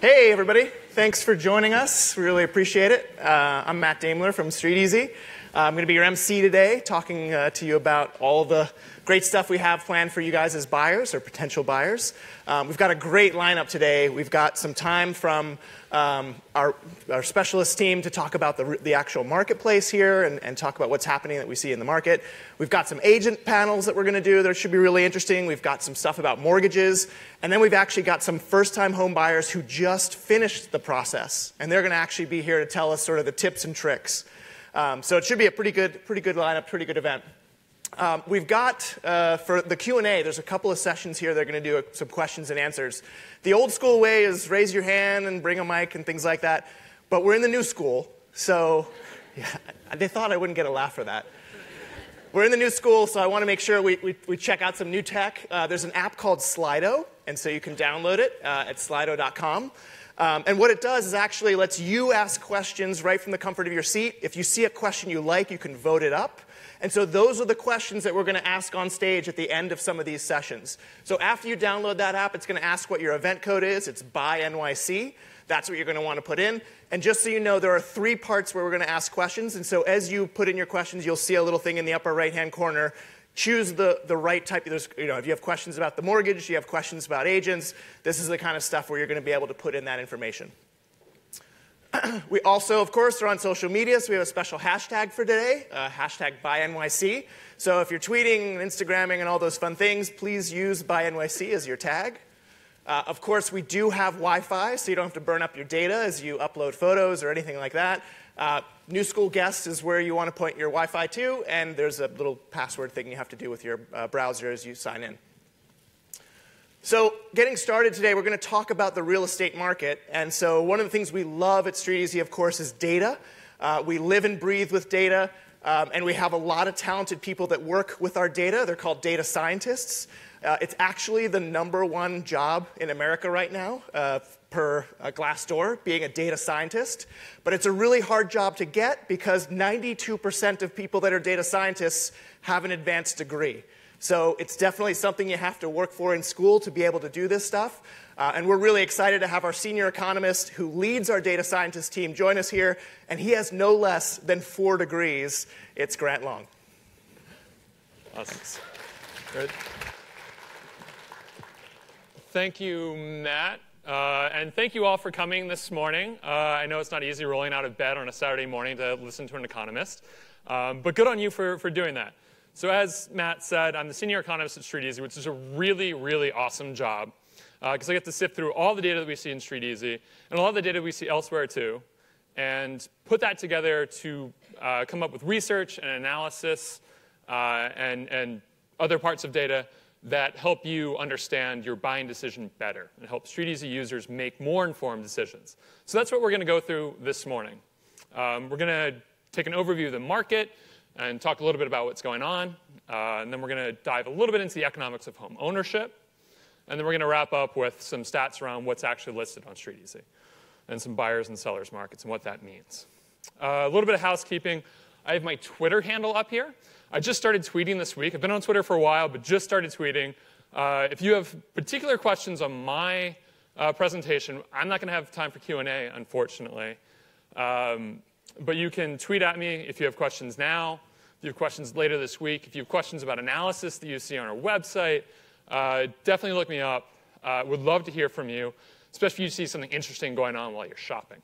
Hey, everybody. Thanks for joining us. We really appreciate it. I'm Matt Daimler from StreetEasy. I'm going to be your MC today, talking to you about all the great stuff we have planned for you guys as buyers or potential buyers. We've got a great lineup today. We've got some time from our specialist team to talk about the actual marketplace here and talk about what's happening that we see in the market. We've got some agent panels that we're going to do that should be really interesting. We've got some stuff about mortgages. And then we've actually got some first-time home buyers who just finished the process. And they're going to actually be here to tell us sort of the tips and tricks. So it should be a pretty good lineup, pretty good event. We've got, for the Q&A, there's a couple of sessions here that are going to do some questions and answers. The old school way is raise your hand and bring a mic and things like that. But we're in the new school, so yeah, they thought I wouldn't get a laugh for that. We're in the new school, so I want to make sure we check out some new tech. There's an app called Slido, and so you can download it at slido.com. And what it does is actually lets you ask questions right from the comfort of your seat. If you see a question you like, you can vote it up. And so those are the questions that we're going to ask on stage at the end of some of these sessions. So after you download that app, it's going to ask what your event code is. It's BuyNYC. That's what you're going to want to put in. And just so you know, there are 3 parts where we're going to ask questions. And so as you put in your questions, you'll see a little thing in the upper right-hand corner. Choose the right type. If you have questions about the mortgage, you have questions about agents, this is the kind of stuff where you're going to be able to put in that information. We also, of course, are on social media, so we have a special hashtag for today, hashtag BuyNYC. So if you're tweeting, Instagramming, and all those fun things, please use BuyNYC as your tag. Of course, we do have Wi-Fi, so you don't have to burn up your data as you upload photos or anything like that. New School Guest is where you want to point your Wi-Fi to, and there's a little password thing you have to do with your browser as you sign in. So getting started today, we're going to talk about the real estate market. And so one of the things we love at StreetEasy, of course, is data. We live and breathe with data, and we have a lot of talented people that work with our data. They're called data scientists. It's actually the #1 job in America right now, per Glassdoor, being a data scientist. But it's a really hard job to get because 92% of people that are data scientists have an advanced degree. So it's definitely something you have to work for in school to be able to do this stuff. And we're really excited to have our senior economist who leads our data scientist team join us here. And he has no less than 4 degrees. It's Grant Long. Awesome. Good. Thank you, Matt. And thank you all for coming this morning. I know it's not easy rolling out of bed on a Saturday morning to listen to an economist. But good on you for doing that. So as Matt said, I'm the senior economist at StreetEasy, which is a really, really awesome job because I get to sift through all the data that we see in StreetEasy and a lot of the data we see elsewhere too and put that together to come up with research and analysis and other parts of data that help you understand your buying decision better and help StreetEasy users make more informed decisions. So that's what we're going to go through this morning. We're going to take an overview of the market and talk a little bit about what's going on. And then we're going to dive a little bit into the economics of home ownership. And then we're going to wrap up with some stats around what's actually listed on StreetEasy and some buyers and sellers markets and what that means. A little bit of housekeeping. I have my Twitter handle up here. I just started tweeting this week. I've been on Twitter for a while, but just started tweeting. If you have particular questions on my presentation, I'm not going to have time for Q&A, unfortunately. But you can tweet at me if you have questions now, if you have questions later this week, if you have questions about analysis that you see on our website, definitely look me up. Would love to hear from you, especially if you see something interesting going on while you're shopping.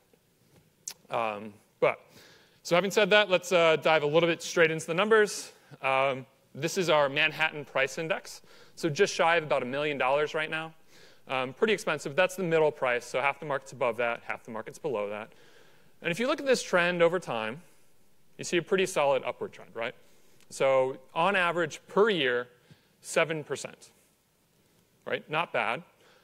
So having said that, let's dive a little bit straight into the numbers. This is our Manhattan Price Index, so just shy of about $1 million right now. Pretty expensive. That's the middle price, so half the market's above that, half the market's below that. And if you look at this trend over time, you see a pretty solid upward trend, right? So on average, per year, 7%, right? Not bad.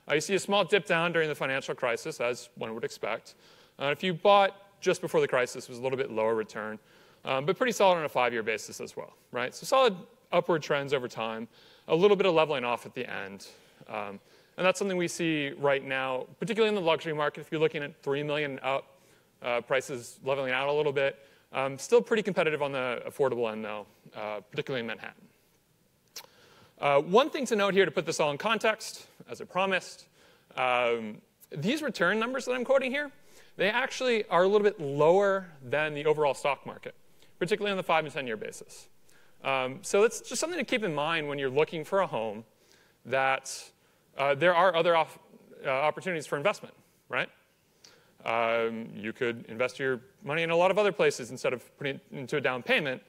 You see a small dip down during the financial crisis, as one would expect. If you bought just before the crisis, it was a little bit lower return, but pretty solid on a 5-year basis as well, right? So solid upward trends over time, a little bit of leveling off at the end. And that's something we see right now, particularly in the luxury market. If you're looking at $3 million up, prices leveling out a little bit. Still pretty competitive on the affordable end, though, particularly in Manhattan. One thing to note here to put this all in context, as I promised, these return numbers that I'm quoting here, they actually are a little bit lower than the overall stock market, particularly on the 5 and 10-year basis. So it's just something to keep in mind when you're looking for a home, that there are other opportunities for investment, right? You could invest your money in a lot of other places instead of putting it into a down payment,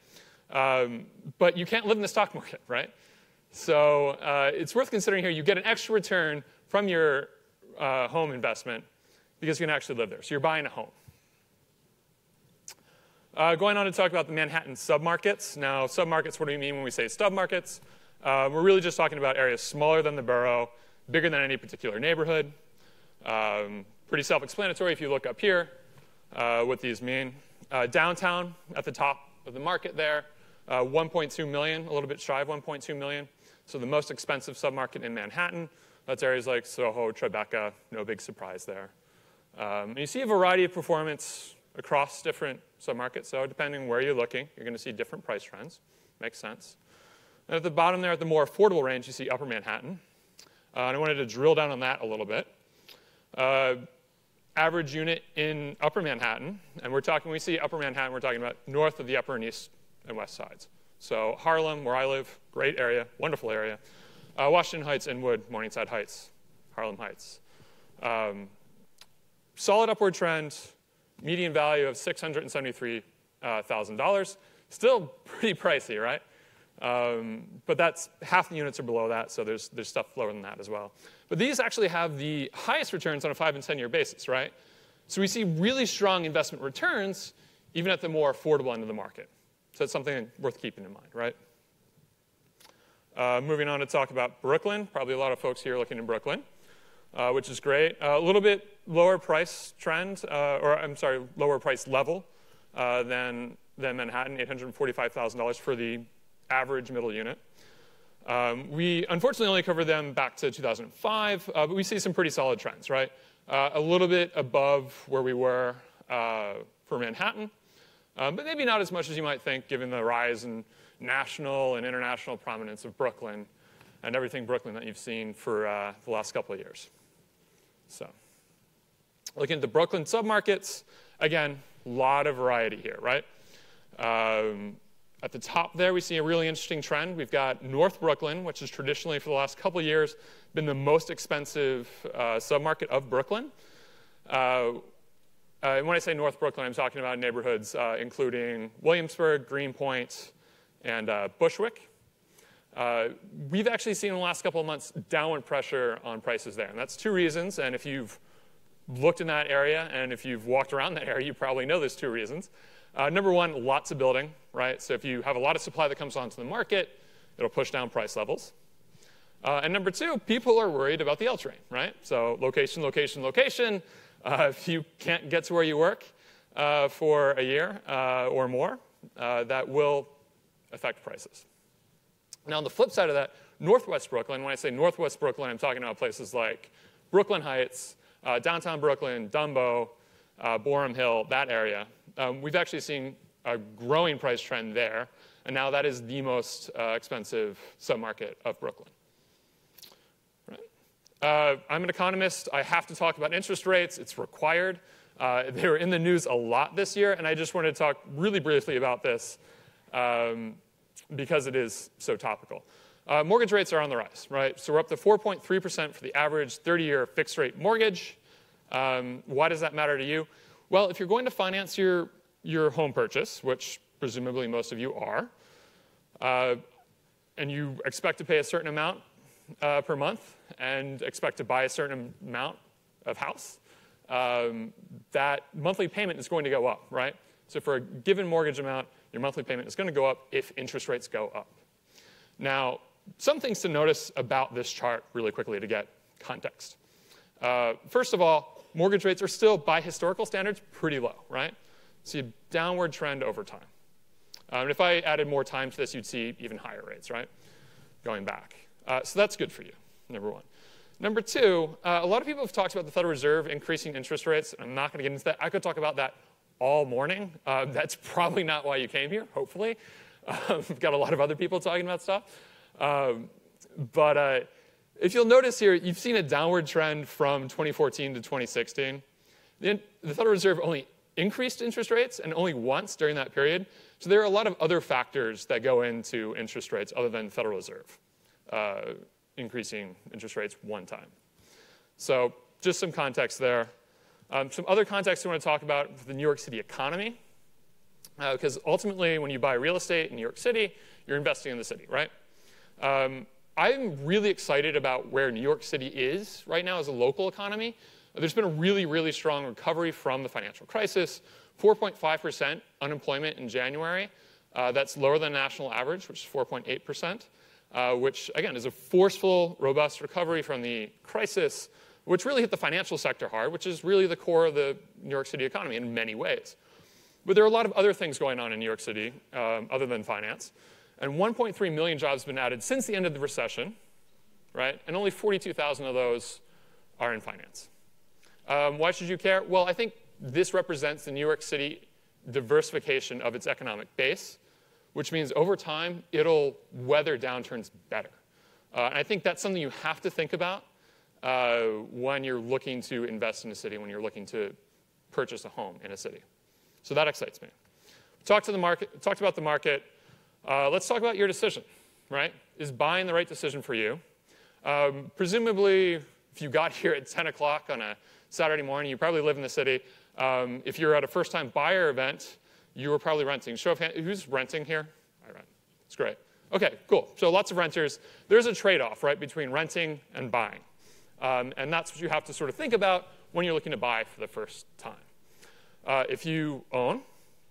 but you can't live in the stock market, right? So it's worth considering here. You get an extra return from your home investment because you can actually live there. So you're buying a home. Going on to talk about the Manhattan submarkets. Now, submarkets, what do we mean when we say submarkets? We're really just talking about areas smaller than the borough, bigger than any particular neighborhood. Pretty self-explanatory if you look up here what these mean. Downtown at the top of the market there, 1.2 million, a little bit shy of 1.2 million. So the most expensive submarket in Manhattan. That's areas like Soho, Tribeca, no big surprise there. And you see a variety of performance across different submarkets. So depending on where you're looking, you're going to see different price trends. Makes sense. And at the bottom there, at the more affordable range, you see Upper Manhattan. And I wanted to drill down on that a little bit. Average unit in Upper Manhattan, and when we see Upper Manhattan, we're talking about north of the Upper and East and West sides. So Harlem, where I live, great area, wonderful area. Washington Heights, Inwood, Morningside Heights, Harlem Heights. Solid upward trend, median value of $673,000. Still pretty pricey, right? But that's half the units are below that, so there's stuff lower than that as well. But these actually have the highest returns on a 5 and 10-year basis, right? So we see really strong investment returns even at the more affordable end of the market. So that's something worth keeping in mind, right? Moving on to talk about Brooklyn. Probably a lot of folks here looking in Brooklyn, which is great. A little bit lower price trend, lower price level than Manhattan, $845,000 for the average middle unit. We unfortunately only cover them back to 2005, but we see some pretty solid trends, right? A little bit above where we were for Manhattan, but maybe not as much as you might think given the rise in national and international prominence of Brooklyn and everything Brooklyn that you've seen for the last couple of years. So looking at the Brooklyn submarkets, again, a lot of variety here, right? At the top there, we see a really interesting trend. We've got North Brooklyn, which has traditionally, for the last couple of years, been the most expensive submarket of Brooklyn. And when I say North Brooklyn, I'm talking about neighborhoods including Williamsburg, Greenpoint, and Bushwick. We've actually seen in the last couple of months downward pressure on prices there. And that's two reasons. And if you've looked in that area and if you've walked around that area, you probably know there's two reasons. Number one, lots of building, right? So if you have a lot of supply that comes onto the market, it'll push down price levels. And number two, people are worried about the L train, right? So location, location, location. If you can't get to where you work for a year or more, that will affect prices. Now, on the flip side of that, Northwest Brooklyn, when I say Northwest Brooklyn, I'm talking about places like Brooklyn Heights, downtown Brooklyn, Dumbo, Boerum Hill, that area. We've actually seen a growing price trend there, and now that is the most expensive submarket of Brooklyn. Right. I'm an economist. I have to talk about interest rates. It's required. They were in the news a lot this year, and I just wanted to talk really briefly about this because it is so topical. Mortgage rates are on the rise, right? So we're up to 4.3% for the average 30-year fixed-rate mortgage. Why does that matter to you? Well, if you're going to finance your home purchase, which presumably most of you are, and you expect to pay a certain amount per month and expect to buy a certain amount of house, that monthly payment is going to go up, right? So for a given mortgage amount, your monthly payment is going to go up if interest rates go up. Now, some things to notice about this chart really quickly to get context. First of all, mortgage rates are still, by historical standards, pretty low, right? See a downward trend over time. And if I added more time to this, you'd see even higher rates, right? Going back. So that's good for you, number one. Number two, a lot of people have talked about the Federal Reserve increasing interest rates. I'm not going to get into that. I could talk about that all morning. That's probably not why you came here, hopefully. We've got a lot of other people talking about stuff. But If you'll notice here, you've seen a downward trend from 2014 to 2016. The Federal Reserve only increased interest rates, and only once during that period. So there are a lot of other factors that go into interest rates other than the Federal Reserve increasing interest rates one time. So just some context there. Some other context I want to talk about the New York City economy. Because ultimately, when you buy real estate in New York City, you're investing in the city, right? I'm really excited about where New York City is right now as a local economy. There's been a really, really strong recovery from the financial crisis. 4.5% unemployment in January. That's lower than the national average, which is 4.8%, which, again, is a forceful, robust recovery from the crisis, which really hit the financial sector hard, which is really the core of the New York City economy in many ways. But there are a lot of other things going on in New York City other than finance. And 1.3 million jobs have been added since the end of the recession, right? And only 42,000 of those are in finance. Why should you care? Well, I think this represents the New York City diversification of its economic base, which means over time, it'll weather downturns better. And I think that's something you have to think about when you're looking to invest in a city, when you're looking to purchase a home in a city. So that excites me. Talked about the market. Let's talk about your decision, right? Is buying the right decision for you? Presumably, if you got here at 10 o'clock on a Saturday morning, you probably live in the city. If you're at a first-time buyer event, you were probably renting. Show of hands, who's renting here? I rent. It's great. OK, cool. So lots of renters. There's a trade-off, right, between renting and buying. And that's what you have to sort of think about when you're looking to buy for the first time. If you own,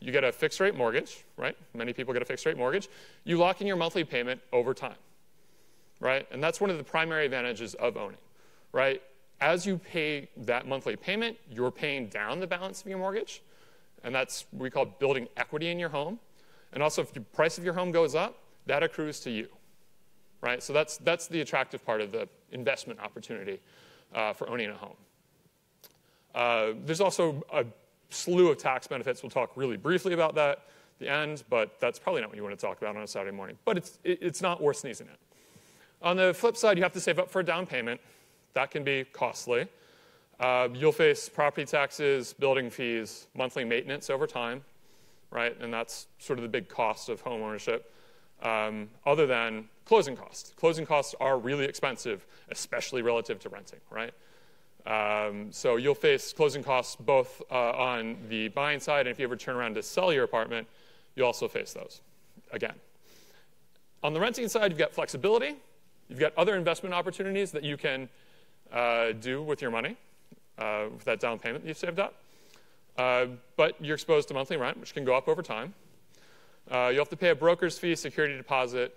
you get a fixed-rate mortgage, right? Many people get a fixed-rate mortgage. You lock in your monthly payment over time, right? And that's one of the primary advantages of owning, right? As you pay that monthly payment, you're paying down the balance of your mortgage. And that's what we call building equity in your home. And also, if the price of your home goes up, that accrues to you, right? So that's the attractive part of the investment opportunity for owning a home. There's also a slew of tax benefits. We'll talk really briefly about that at the end, but that's probably not what you want to talk about on a Saturday morning. But it's not worth sneezing at. On the flip side, you have to save up for a down payment. That can be costly. You'll face property taxes, building fees, monthly maintenance over time, right? And that's sort of the big cost of home ownership, other than closing costs. Closing costs are really expensive, especially relative to renting, right? So you'll face closing costs both on the buying side, and if you ever turn around to sell your apartment, you'll also face those again. On the renting side, you've got flexibility. You've got other investment opportunities that you can do with your money, with that down payment that you've saved up. But you're exposed to monthly rent, which can go up over time. You'll have to pay a broker's fee, security deposit,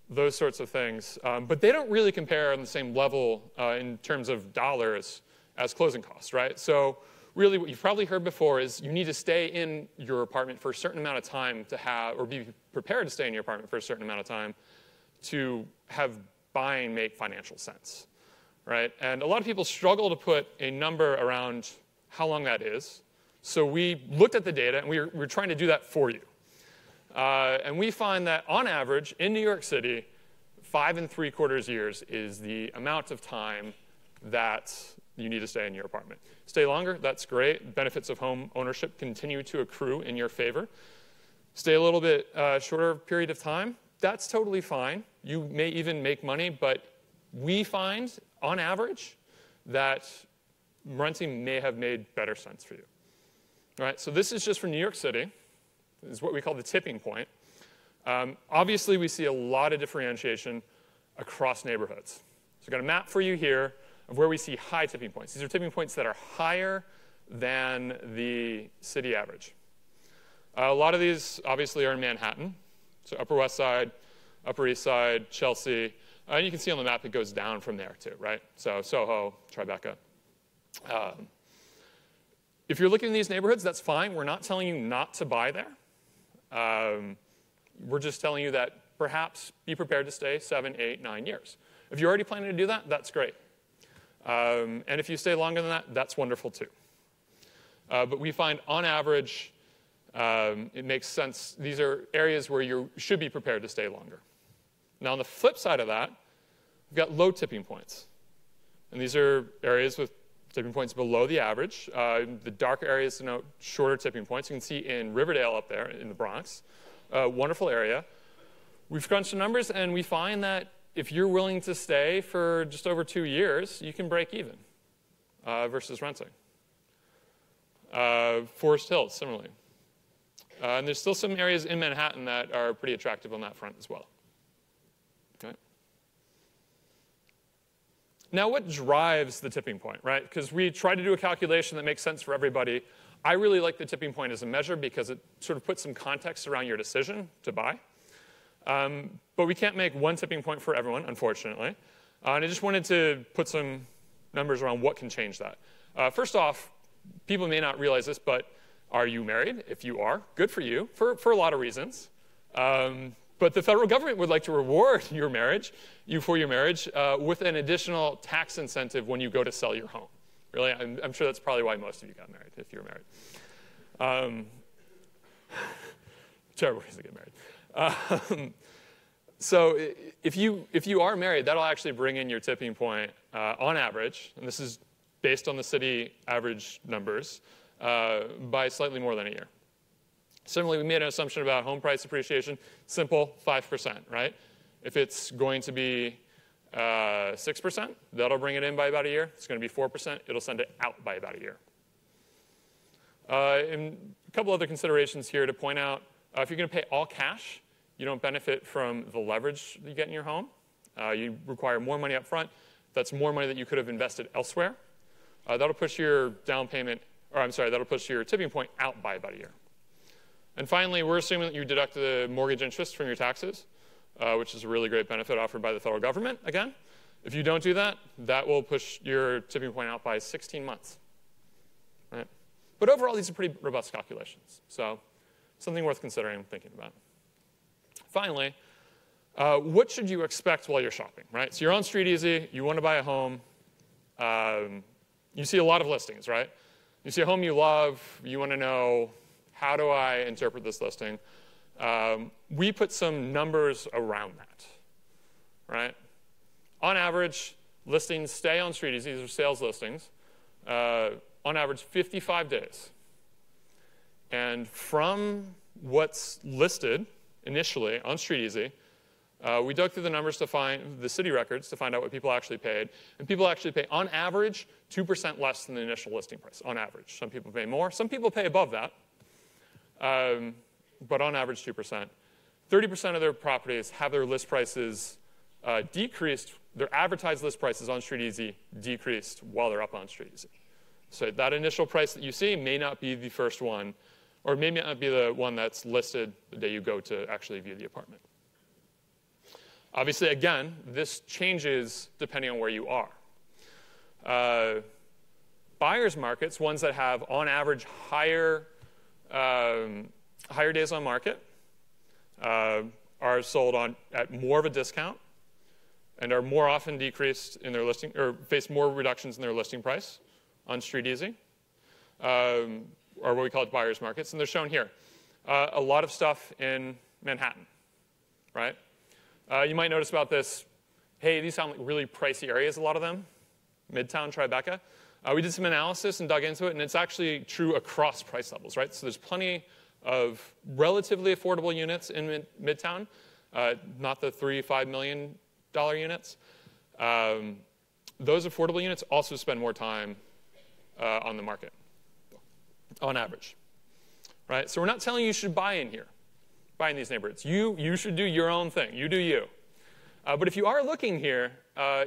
those sorts of things. But they don't really compare on the same level in terms of dollars as closing costs, right? So really what you've probably heard before is you need to stay in your apartment for a certain amount of time to have, or be prepared to stay in your apartment for a certain amount of time to have buying make financial sense, right? And a lot of people struggle to put a number around how long that is. So we looked at the data, and we're trying to do that for you. And we find that, on average, in New York City, 5 3/4 years is the amount of time that you need to stay in your apartment. Stay longer, that's great. Benefits of home ownership continue to accrue in your favor. Stay a little bit shorter period of time, that's totally fine. You may even make money, but we find, on average, that renting may have made better sense for you. All right, so this is just for New York City. This is what we call the tipping point. Obviously, we see a lot of differentiation across neighborhoods. So I've got a map for you here of where we see high tipping points. These are tipping points that are higher than the city average. A lot of these, obviously, are in Manhattan. So Upper West Side, Upper East Side, Chelsea. And you can see on the map it goes down from there, too, right? So Soho, Tribeca. If you're looking in these neighborhoods, that's fine. We're not telling you not to buy there. We're just telling you that perhaps be prepared to stay 7, 8, 9 years. If you're already planning to do that, that's great. And if you stay longer than that, that's wonderful, too. But we find, on average, it makes sense. These are areas where you should be prepared to stay longer. Now, on the flip side of that, we've got low tipping points. And these are areas with tipping points below the average. The dark areas denote shorter tipping points. You can see in Riverdale up there in the Bronx, wonderful area. We've crunched the numbers, and we find that if you're willing to stay for just over 2 years, you can break even versus renting. Forest Hills, similarly. And there's still some areas in Manhattan that are pretty attractive on that front as well. Okay. Now, what drives the tipping point, right? Because we try to do a calculation that makes sense for everybody. I really like the tipping point as a measure because it sort of puts some context around your decision to buy. But we can't make one tipping point for everyone, unfortunately. And I just wanted to put some numbers around what can change that. First off, people may not realize this, but are you married? If you are, good for you, for a lot of reasons. But the federal government would like to reward you for your marriage with an additional tax incentive when you go to sell your home. Really, I'm sure that's probably why most of you got married, if you were married. Terrible reason to get married. So if you are married, that'll actually bring in your tipping point on average, and this is based on the city average numbers, by slightly more than a year. Similarly, we made an assumption about home price appreciation. Simple, 5%, right? If it's going to be 6%, that'll bring it in by about a year. It's going to be 4%, it'll send it out by about a year. And a couple other considerations here to point out. If you're going to pay all cash, you don't benefit from the leverage that you get in your home. You require more money up front. That's more money that you could have invested elsewhere. That'll push your that'll push your tipping point out by about a year. And finally, we're assuming that you deduct the mortgage interest from your taxes, which is a really great benefit offered by the federal government, again. If you don't do that, that will push your tipping point out by 16 months. Right? But overall, these are pretty robust calculations. So something worth considering and thinking about. Finally, what should you expect while you're shopping, right? So you're on StreetEasy, you want to buy a home. You see a lot of listings, right? You see a home you love, you want to know, how do I interpret this listing? We put some numbers around that, right? On average, listings stay on StreetEasy, these are sales listings, on average 55 days. And from what's listed initially on StreetEasy, we dug through the numbers to find the city records to find out what people actually paid. And people actually pay, on average, 2% less than the initial listing price, on average. Some people pay more. Some people pay above that. But on average, 2%. 30% of their properties have their list prices decreased, their advertised list prices on StreetEasy decreased while they're up on StreetEasy. So that initial price that you see may not be the first one, or may not be the one that's listed the day you go to actually view the apartment. Obviously, again, this changes depending on where you are. Buyer's markets, ones that have, on average, higher days on market, are sold at more of a discount and are more often decreased in their listing, or face more reductions in their listing price on StreetEasy, or what we call it buyer's markets, and they're shown here. A lot of stuff in Manhattan, right? You might notice about this, hey, these sound like really pricey areas, a lot of them. Midtown, Tribeca. We did some analysis and dug into it, and it's actually true across price levels, right? So there's plenty of relatively affordable units in Midtown, not the $3-5 million units. Those affordable units also spend more time on the market, on average, right? So we're not telling you should buy in here. Buy in these neighborhoods. You should do your own thing. You do you. But if you are looking here,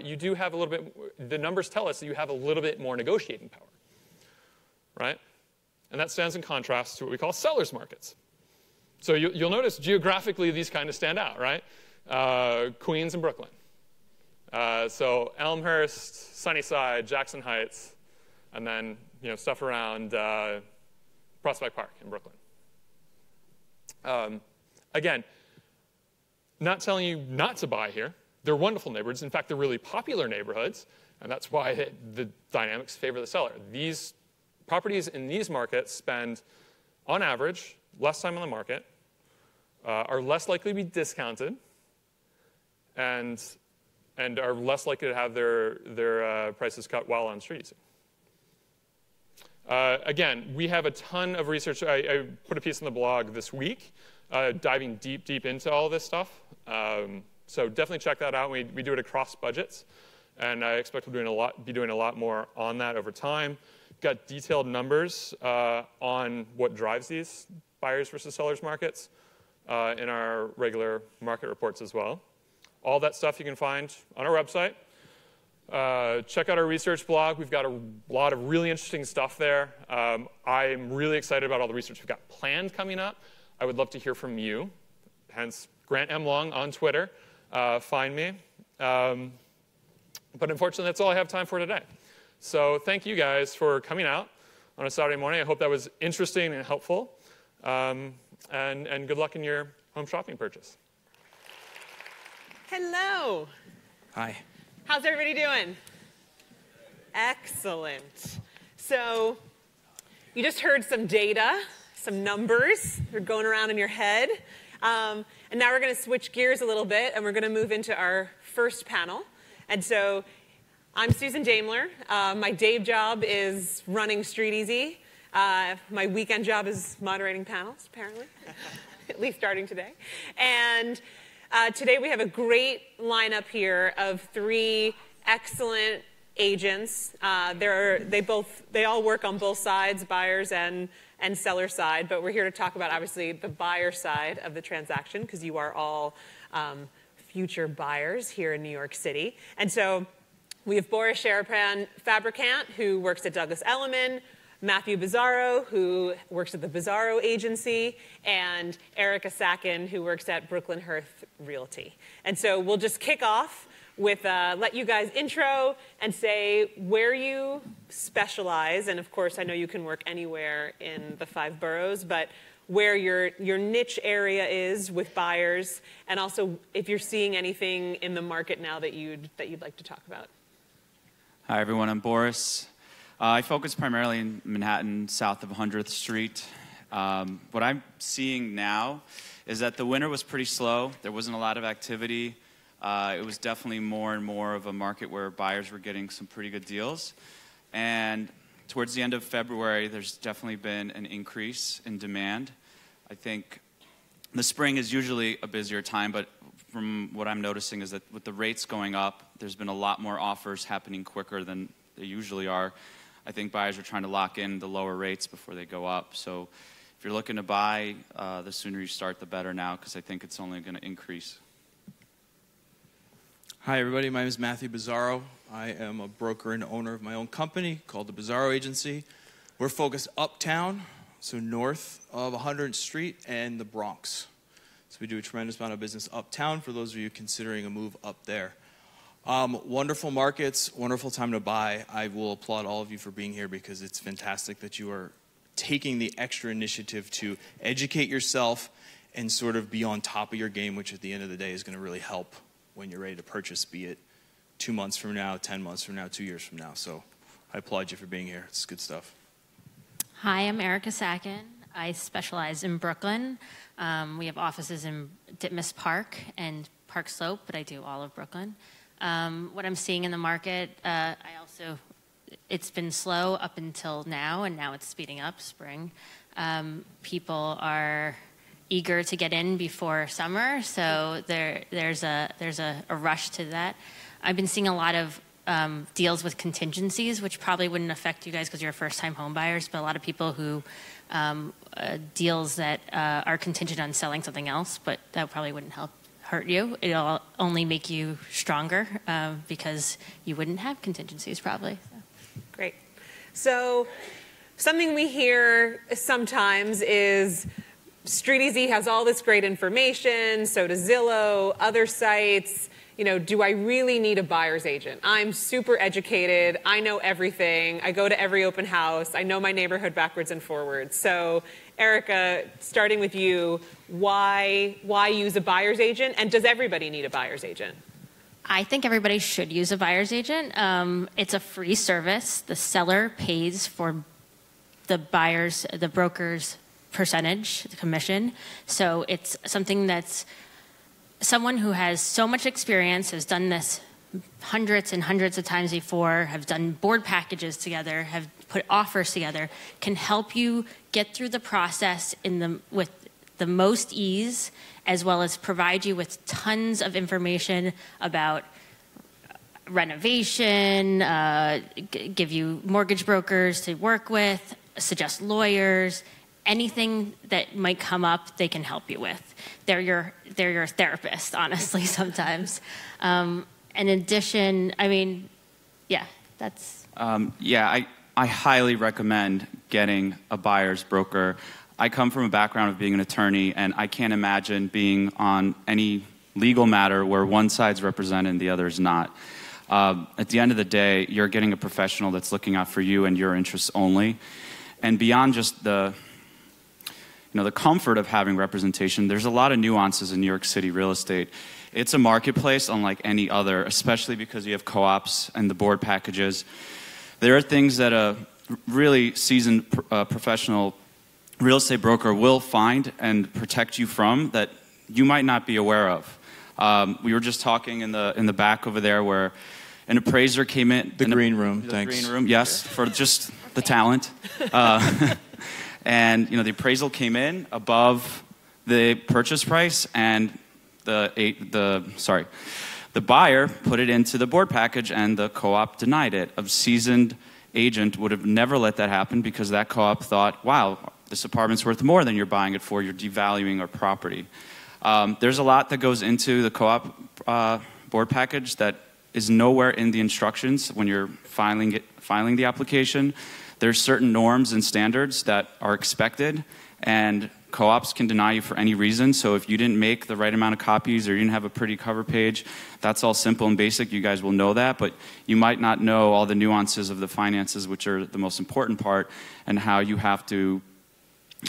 you do have a little bit, the numbers tell us that you have a little bit more negotiating power, right? And that stands in contrast to what we call seller's markets. So you'll notice geographically these kind of stand out, right? Queens and Brooklyn. So Elmhurst, Sunnyside, Jackson Heights, and then stuff around Prospect Park in Brooklyn. Again, not telling you not to buy here. They're wonderful neighborhoods. In fact, they're really popular neighborhoods, and that's why the dynamics favor the seller. These properties in these markets spend, on average, less time on the market, are less likely to be discounted, and and are less likely to have their prices cut while on StreetEasy. Again, we have a ton of research. I put a piece in the blog this week diving deep into all this stuff. So definitely check that out. We do it across budgets, and I expect we'll be doing a lot more on that over time. Got detailed numbers on what drives these buyers versus sellers markets in our regular market reports as well. All that stuff you can find on our website. Check out our research blog. We've got a lot of really interesting stuff there. I'm really excited about all the research we've got planned coming up. I would love to hear from you. Hence, Grant M. Long on Twitter. Find me. But unfortunately, that's all I have time for today. So thank you guys for coming out on a Saturday morning. I hope that was interesting and helpful. And good luck in your home shopping purchase. Hello. Hi. How's everybody doing? Excellent. So you just heard some data, some numbers. They're going around in your head. And now we're going to switch gears a little bit, and we're going to move into our first panel. And so I'm Susan Daimler. My day job is running StreetEasy. My weekend job is moderating panels, apparently, at least starting today. And today we have a great lineup here of 3 excellent agents. They all work on both sides, buyers and seller side, but we're here to talk about, obviously, the buyer side of the transaction, because you are all future buyers here in New York City. And so we have Boris Sharapan-Fabrikant, who works at Douglas Elliman, Matthew Bizzarro, who works at the Bizzarro Agency, and Erica Sacken, who works at Brooklyn Hearth Realty. And so we'll just kick off with let you guys intro and say where you specialize. And of course, I know you can work anywhere in the 5 boroughs, but where your niche area is with buyers, and also if you're seeing anything in the market now that you'd like to talk about. Hi, everyone. I'm Boris. I focus primarily in Manhattan, south of 100th Street. What I'm seeing now is that the winter was pretty slow. There wasn't a lot of activity. It was definitely more and more of a market where buyers were getting some pretty good deals. And towards the end of February, there's definitely been an increase in demand. I think the spring is usually a busier time, but from what I'm noticing is that with the rates going up, there's been a lot more offers happening quicker than they usually are. I think buyers are trying to lock in the lower rates before they go up. So if you're looking to buy, the sooner you start, the better now, because I think it's only going to increase. Hi, everybody. My name is Matthew Bizzarro. I am a broker and owner of my own company called the Bizzarro Agency. We're focused uptown, so north of 100th Street and the Bronx. So we do a tremendous amount of business uptown for those of you considering a move up there. Wonderful markets, wonderful time to buy. I will applaud all of you for being here because it's fantastic that you are taking the extra initiative to educate yourself and sort of be on top of your game, which at the end of the day is going to really help when you're ready to purchase, be it 2 months from now, 10 months from now, 2 years from now. So I applaud you for being here. It's good stuff. Hi, I'm Erica Sacken. I specialize in Brooklyn. We have offices in Ditmas Park and Park Slope, but I do all of Brooklyn. What I'm seeing in the market, it's been slow up until now, and now it's speeding up, spring. People are eager to get in before summer, so there's a rush to that. I've been seeing a lot of deals with contingencies, which probably wouldn't affect you guys because you're first-time home buyers, but a lot of people who deals that are contingent on selling something else, but that probably wouldn't hurt you. It'll only make you stronger because you wouldn't have contingencies probably. So. Great. So something we hear sometimes is StreetEasy has all this great information, so does Zillow, other sites. You know, do I really need a buyer's agent? I'm super educated. I know everything. I go to every open house. I know my neighborhood backwards and forwards. So, Erica, starting with you, why use a buyer's agent? And does everybody need a buyer's agent? I think everybody should use a buyer's agent. It's a free service. The seller pays for the broker's percentage, the commission. So it's something that's someone who has so much experience, has done this hundreds and hundreds of times before, have done board packages together, have put offers together, can help you get through the process with the most ease, as well as provide you with tons of information about renovation, give you mortgage brokers to work with, suggest lawyers, anything that might come up, they can help you with. They're your therapist, honestly, sometimes. In addition, I mean, yeah, that's... I highly recommend getting a buyer's broker. I come from a background of being an attorney, and I can't imagine being on any legal matter where one side's represented and the other is not. At the end of the day, you're getting a professional that's looking out for you and your interests only. And beyond just the comfort of having representation, there's a lot of nuances in New York City real estate. It's a marketplace unlike any other, especially because you have co-ops and the board packages. There are things that a really seasoned professional real estate broker will find and protect you from that you might not be aware of. We were just talking in the back over there where an appraiser came in. The green room, thanks. The green room, yes, for just the talent. And the appraisal came in above the purchase price, and the buyer put it into the board package, and the co-op denied it. A seasoned agent would have never let that happen because that co-op thought, wow, this apartment's worth more than you're buying it for. You're devaluing our property. There's a lot that goes into the co-op board package that is nowhere in the instructions when you're filing the application. There's certain norms and standards that are expected, and co-ops can deny you for any reason. So if you didn't make the right amount of copies or you didn't have a pretty cover page, that's all simple and basic. You guys will know that, but you might not know all the nuances of the finances, which are the most important part, and how you have to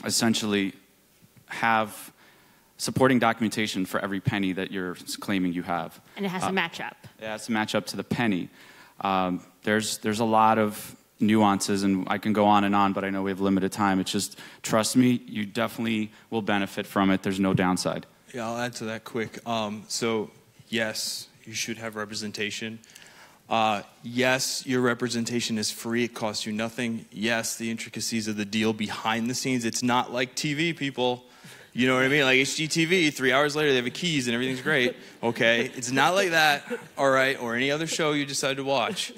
essentially have supporting documentation for every penny that you're claiming you have. And it has to match up. It has to match up to the penny. There's a lot of nuances, and I can go on, but I know we have limited time. It's just, trust me, you definitely will benefit from it. There's no downside. Yeah, I'll add to that quick. So, yes, you should have representation. Yes, your representation is free. It costs you nothing. Yes, the intricacies of the deal behind the scenes. It's not like TV, people. You know what I mean? Like HGTV, 3 hours later, they have the keys and everything's great. Okay? It's not like that, all right? Or any other show you decide to watch.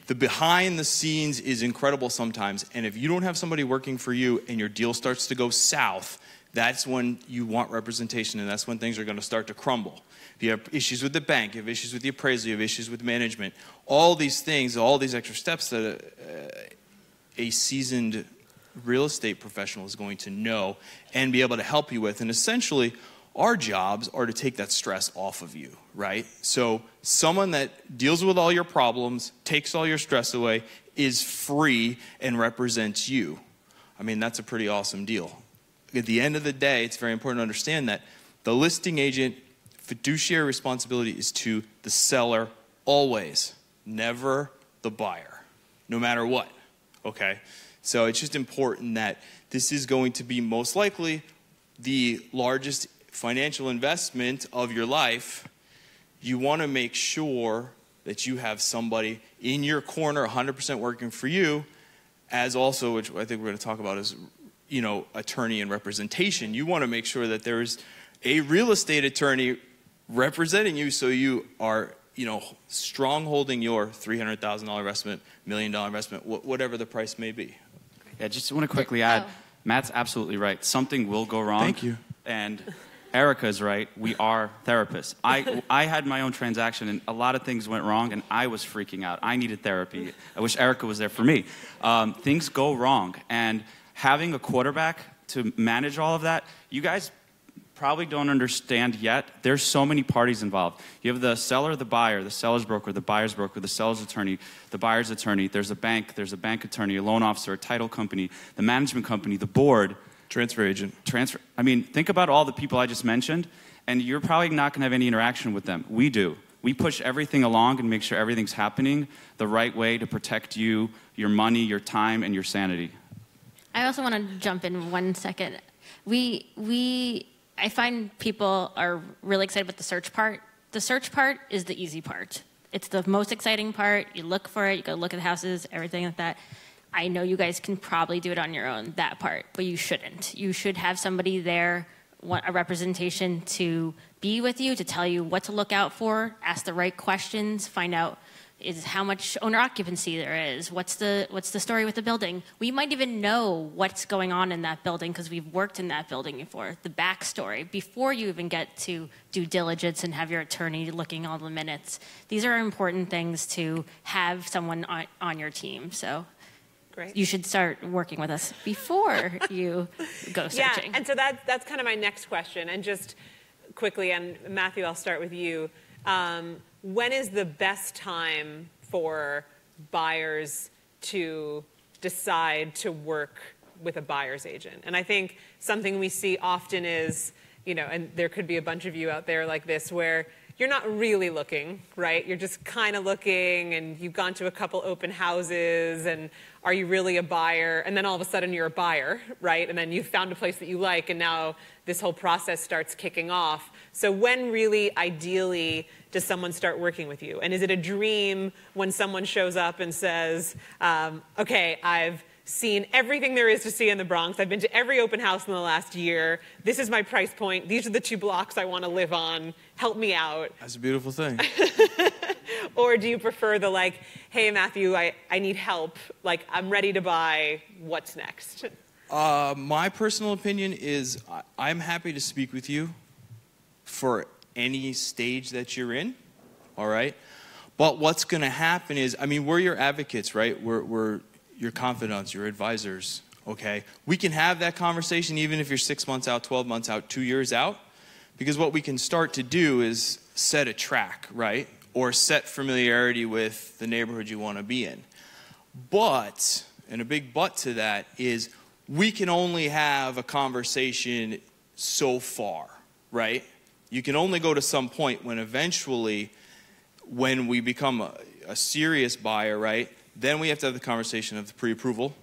The behind the scenes is incredible sometimes. And if you don't have somebody working for you and your deal starts to go south, that's when you want representation, and that's when things are going to start to crumble. If you have issues with the bank, you have issues with the appraisal, you have issues with management, all these things, all these extra steps that a seasoned real estate professional is going to know and be able to help you with. And essentially, our jobs are to take that stress off of you, right? So someone that deals with all your problems, takes all your stress away, is free and represents you. I mean, that's a pretty awesome deal. At the end of the day, it's very important to understand that the listing agent fiduciary responsibility is to the seller always, never the buyer, no matter what, okay? So it's just important that this is going to be most likely the largest financial investment of your life. You want to make sure that you have somebody in your corner 100% working for you, as also, which I think we're going to talk about, is attorney and representation. You want to make sure that there's a real estate attorney representing you, so you are strong holding your $300,000 investment, $1 million investment, whatever the price may be. Yeah, just want to quickly add, Matt's absolutely right. Something will go wrong. Thank you. And Erica's right. We are therapists. I had my own transaction, and a lot of things went wrong, and I was freaking out. I needed therapy. I wish Erica was there for me. Things go wrong, and having a quarterback to manage all of that, you guys probably don't understand yet. There's so many parties involved. You have the seller, the buyer, the seller's broker, the buyer's broker, the seller's attorney, the buyer's attorney. There's a bank attorney, a loan officer, a title company, the management company, the board. Transfer agent. I mean, think about all the people I just mentioned, and you're probably not going to have any interaction with them. We do. We push everything along and make sure everything's happening the right way to protect you, your money, your time, and your sanity. I also want to jump in 1 second. I find people are really excited about the search part. The search part is the easy part. it's the most exciting part. You look for it, you go look at the houses, everything like that. I know you guys can probably do it on your own, that part, but you shouldn't. You should have somebody there, a representation to be with you, to tell you what to look out for, ask the right questions, find out is how much owner occupancy there is, what's the story with the building. We might even know what's going on in that building because we've worked in that building before, the backstory, before you even get to due diligence and have your attorney looking all the minutes. These are important things to have someone on your team. So Great. you should start working with us before you go searching. Yeah, and so that's kind of my next question. And just quickly, and Matthew, I'll start with you. When is the best time for buyers to decide to work with a buyer's agent? And I think something we see often is, and there could be a bunch of you out there like this where you're not really looking, right? You're just kind of looking, and you've gone to a couple open houses, and are you really a buyer? And then all of a sudden you're a buyer, right? And then you've found a place that you like, and now this whole process starts kicking off. So when really, ideally, does someone start working with you? And is it a dream when someone shows up and says, okay, I've seen everything there is to see in the Bronx. I've been to every open house in the last year. This is my price point. These are the 2 blocks I want to live on. Help me out. That's a beautiful thing. Or do you prefer the hey, Matthew, I need help. I'm ready to buy. What's next? My personal opinion is I'm happy to speak with you for any stage that you're in, all right? But what's going to happen is, we're your advocates, right? We're your confidants, your advisors, okay? We can have that conversation even if you're 6 months out, 12 months out, 2 years out, because what we can start to do is set a track, right? Or set familiarity with the neighborhood you want to be in. But, and a big but to that is, we can only have a conversation so far, right? You can only go to some point when eventually, when we become a serious buyer, right? Then we have to have the conversation of the pre-approval,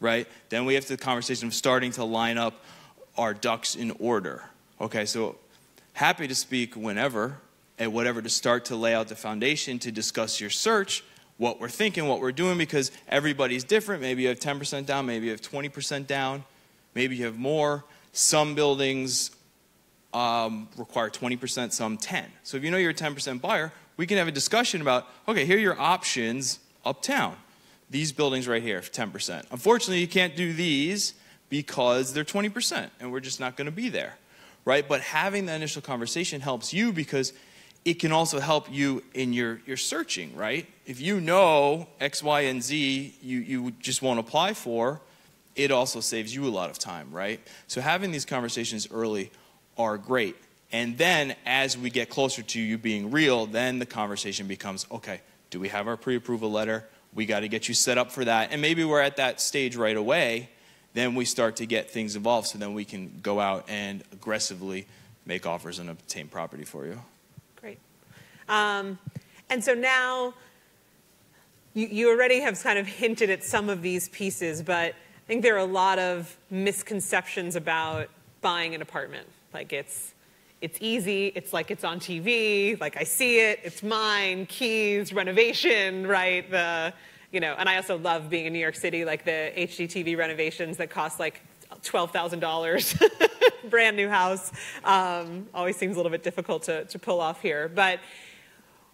right? Then we have the conversation of starting to line up our ducks in order. Okay, so happy to speak whenever and whatever to start to lay out the foundation to discuss your search, what we're thinking, what we're doing, because everybody's different. Maybe you have 10% down, maybe you have 20% down, maybe you have more. Some buildings require 20%, some 10. So if you know you're a 10% buyer, we can have a discussion about, okay, here are your options uptown. These buildings right here, 10%. Unfortunately, you can't do these because they're 20%, and we're just not going to be there, right? But having the initial conversation helps you because it can also help you in your searching, right? If you know X, Y, and Z you just won't apply for, it also saves you a lot of time, right? So having these conversations early are great. And then as we get closer to you being real, then the conversation becomes, okay, do we have our pre-approval letter? We got to get you set up for that. And maybe we're at that stage right away. Then we start to get things involved so then we can go out and aggressively make offers and obtain property for you. Great. And so now you already have kind of hinted at some of these pieces, but I think there are a lot of misconceptions about buying an apartment. It's easy, it's like it's on TV, like I see it, it's mine, keys, renovation, right? And I also love being in New York City, like the HGTV renovations that cost like $12,000, brand new house. Always seems a little bit difficult to pull off here. But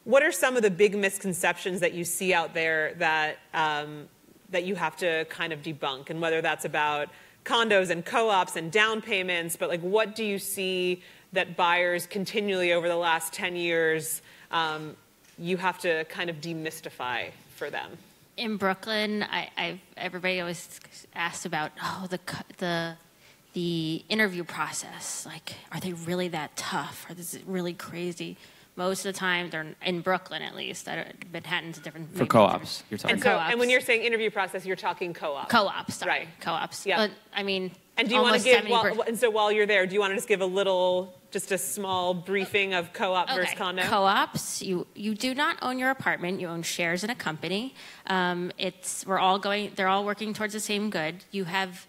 what are some of the big misconceptions that you see out there that you have to kind of debunk? And whether that's about condos and co-ops and down payments, but what do you see that buyers continually over the last 10 years you have to kind of demystify for them? In Brooklyn, everybody always asks about the interview process. Are they really that tough? Or is it really crazy? Most of the time, they're in Brooklyn at least. Manhattan's a different. For co-ops, you're talking. And when you're saying interview process, you're talking co-op. Co-ops, sorry. Right? Co-ops. Yeah. But, and do you want to give? And so while you're there, do you want to just give just a small briefing of co-op versus condo? Co-ops, you do not own your apartment. You own shares in a company. They're all working towards the same good. You have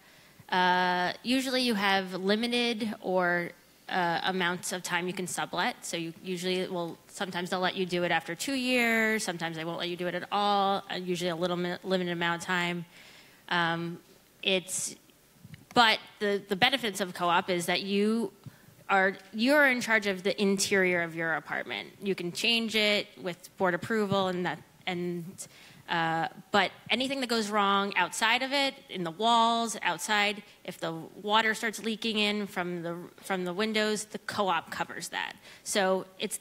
usually you have limited or amounts of time you can sublet. So you usually sometimes they'll let you do it after 2 years. Sometimes they won't let you do it at all. Usually a little limited amount of time. But the benefits of co-op is that you're in charge of the interior of your apartment. You can change it with board approval but anything that goes wrong outside of it, in the walls, outside, if the water starts leaking in from the windows, the co-op covers that. So it's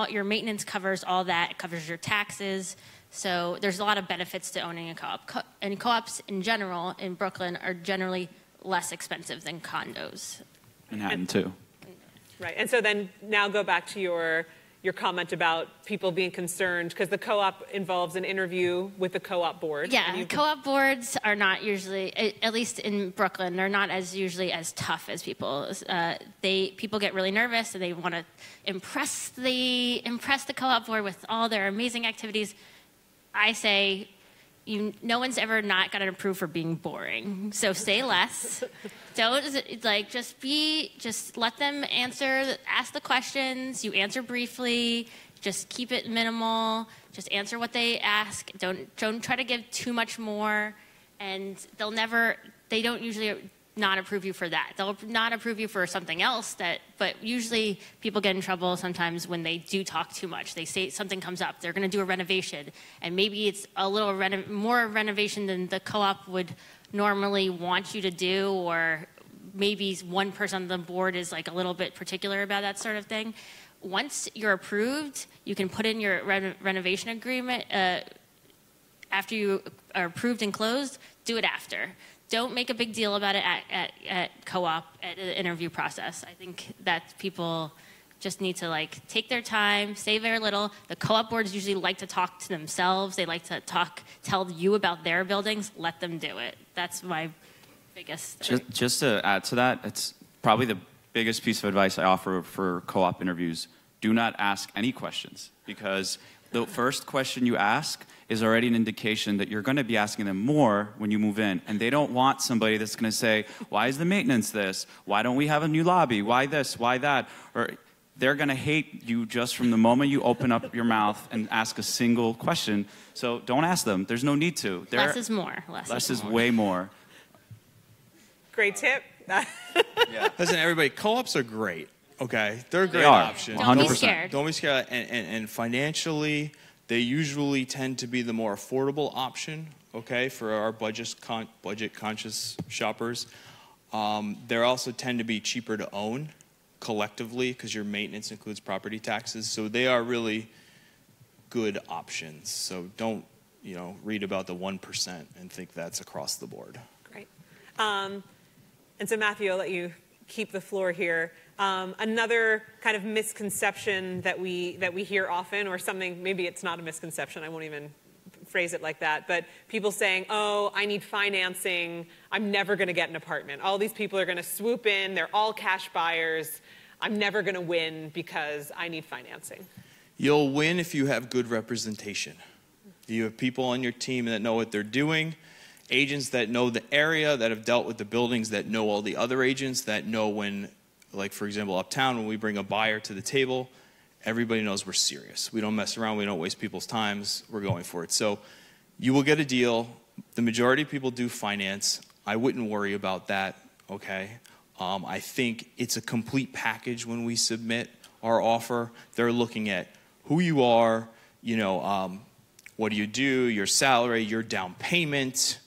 your maintenance covers all that. It covers your taxes. So there's a lot of benefits to owning a co-op. And co-ops in general in Brooklyn are generally less expensive than condos. Manhattan too. Right. And so then now go back to your comment about people being concerned, because the co-op involves an interview with the co-op board. Yeah, co-op boards are not usually, at least in Brooklyn, they're not usually as tough as people. People get really nervous and they want to impress the co-op board with all their amazing activities. I say, no one's ever not gotten approved for being boring. So say less. Just let them ask the questions. You answer briefly. Just keep it minimal. Just answer what they ask. Don't try to give too much more. And they don't usually not approve you for that. They'll not approve you for something else but usually people get in trouble sometimes when they do talk too much. They say something comes up, they're gonna do a renovation, and maybe it's a little more renovation than the co-op would normally want you to do, or maybe one person on the board is like a little bit particular about that sort of thing. Once you're approved, you can put in your renovation agreement. After you are approved and closed, do it after. Don't make a big deal about it at co-op, at the interview process. I think that people just need to take their time, say very little. The co-op boards usually like to talk to themselves. They like to tell you about their buildings. Let them do it. That's my biggest thing. Just to add to that, it's probably the biggest piece of advice I offer for co-op interviews. Do not ask any questions, because the first question you ask is already an indication that you're going to be asking them more when you move in. And they don't want somebody that's going to say, why is the maintenance this? Why don't we have a new lobby? Why this? Why that? Or they're going to hate you just from the moment you open up your mouth and ask a single question. So don't ask them. There's no need to. Less is more. Less is way more. Great tip. Yeah. Listen, everybody, co-ops are great. Okay, they're a great option. Don't be scared. Don't be scared. And financially, they usually tend to be the more affordable option. Okay, for our budget-conscious shoppers. They also tend to be cheaper to own collectively because your maintenance includes property taxes. So they are really good options. So don't read about the 1% and think that's across the board. Great. And so Matthew, I'll let you keep the floor here. Another kind of misconception that we hear often, or something, maybe it's not a misconception, I won't even phrase it like that, but people saying, oh, I need financing, I'm never going to get an apartment. All these people are going to swoop in, they're all cash buyers, I'm never going to win because I need financing. You'll win if you have good representation. You have people on your team that know what they're doing, agents that know the area, that have dealt with the buildings, that know all the other agents, that know when, like for example, uptown, when we bring a buyer to the table, everybody knows we're serious. We don't mess around. We don't waste people's times. We're going for it. So you will get a deal. The majority of people do finance. I wouldn't worry about that, okay? I think it's a complete package when we submit our offer. They're looking at who you are, what do you do, your salary, your down payment,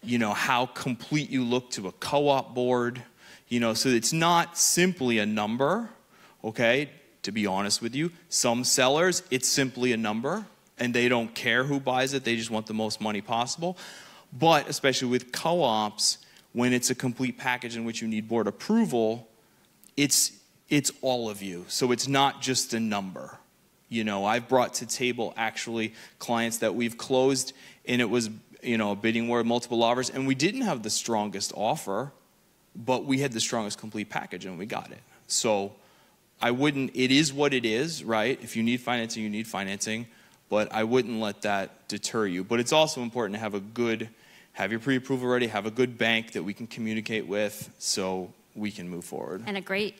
how complete you look to a co-op board. So it's not simply a number, okay? To be honest with you, some sellers, it's simply a number, and they don't care who buys it. They just want the most money possible. But especially with co-ops, when it's a complete package in which you need board approval, it's all of you. So it's not just a number. I've brought to table actually clients that we've closed, and it was a bidding war, multiple offers, and we didn't have the strongest offer, but we had the strongest complete package and we got it. So it is what it is, right? If you need financing, you need financing, but I wouldn't let that deter you. But it's also important to have your pre-approval ready, have a good bank that we can communicate with. So we can move forward. And a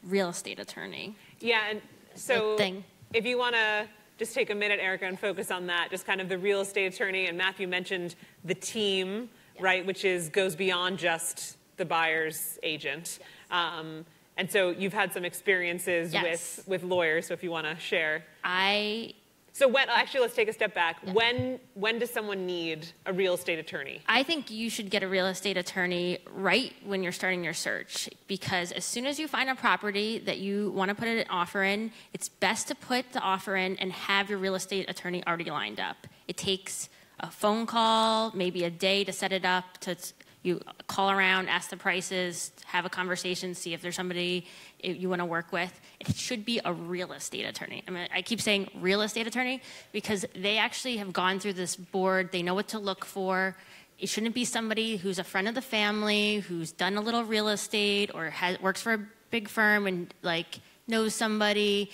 real estate attorney. Yeah, and so thing. if you want to just take a minute, Erica, and focus on that, just kind of the real estate attorney, and Matthew mentioned the team, right, which goes beyond just the buyer's agent. And so you've had some experiences with lawyers, so if you want to share. So actually, let's take a step back. Yeah. When does someone need a real estate attorney? I think you should get a real estate attorney right when you're starting your search, because as soon as you find a property that you want to put an offer in, it's best to put the offer in and have your real estate attorney already lined up. It takes a phone call, maybe a day to set it up, you call around, ask the prices, have a conversation, see if there's somebody you want to work with. It should be a real estate attorney. I mean, I keep saying real estate attorney because they actually have gone through this board. They know what to look for. It shouldn't be somebody who's a friend of the family, who's done a little real estate or works for a big firm and knows somebody.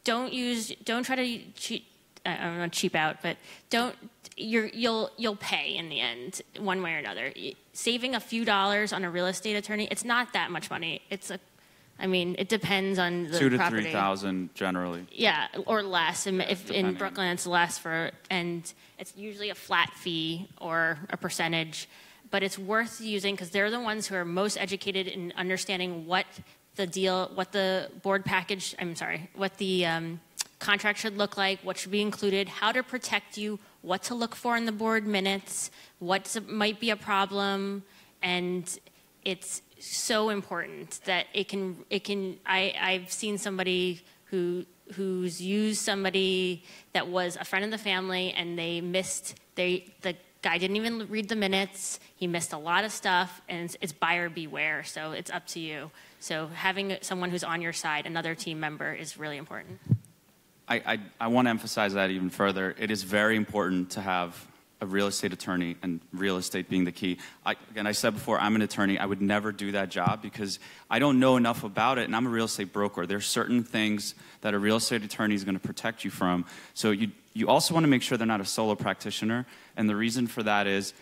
Don't try to cheat. I don't want to cheap out, but you'll pay in the end, one way or another. Saving a few dollars on a real estate attorney, it's not that much money. It depends on the $2,000 to property. $3,000 generally. Yeah, or less. And if in Brooklyn it's less and it's usually a flat fee or a percentage, but it's worth using because they're the ones who are most educated in understanding what the contract should look like, what should be included, how to protect you, what to look for in the board minutes, what might be a problem, and it's so important that I've seen somebody who's used somebody that was a friend of the family and the guy didn't even read the minutes, he missed a lot of stuff, and it's buyer beware, so it's up to you. So having someone who's on your side, another team member, is really important. I want to emphasize that even further. It is very important to have a real estate attorney, and real estate being the key. I said before, I'm an attorney. I would never do that job because I don't know enough about it, and I'm a real estate broker. There's certain things that a real estate attorney is going to protect you from. So you also want to make sure they're not a solo practitioner, and the reason for that is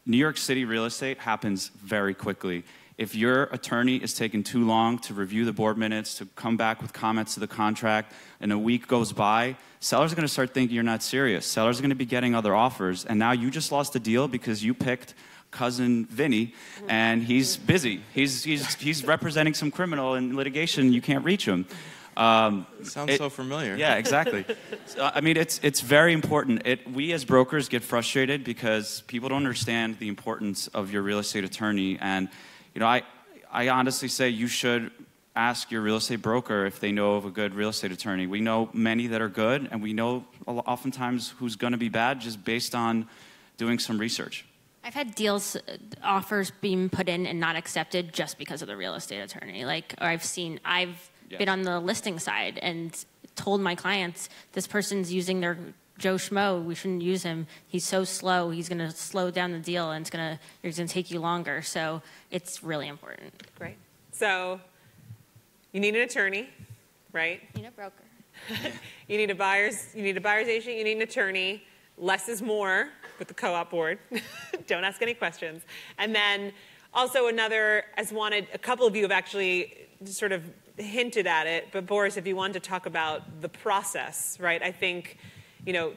New York City real estate happens very quickly. If your attorney is taking too long to review the board minutes, to come back with comments to the contract, and a week goes by, sellers are going to start thinking you're not serious. Sellers are going to be getting other offers, and now you just lost a deal because you picked cousin Vinny, and he's busy. He's representing some criminal in litigation. You can't reach him. Sounds so familiar. Yeah, exactly. So, it's very important. We as brokers get frustrated because people don't understand the importance of your real estate attorney, and I honestly say you should ask your real estate broker if they know of a good real estate attorney. We know many that are good, and we know oftentimes who's going to be bad just based on doing some research. I've had offers being put in and not accepted just because of the real estate attorney. I've been on the listing side and told my clients, this person's using their Joe Schmo, we shouldn't use him. He's so slow. He's going to slow down the deal, and it's going to take you longer. So it's really important. Great. So you need an attorney, right? You need a broker. You need a buyer's agent. You need an attorney. Less is more with the co-op board. Don't ask any questions. And then also a couple of you have actually sort of hinted at it, but Boris, if you wanted to talk about the process, right? I think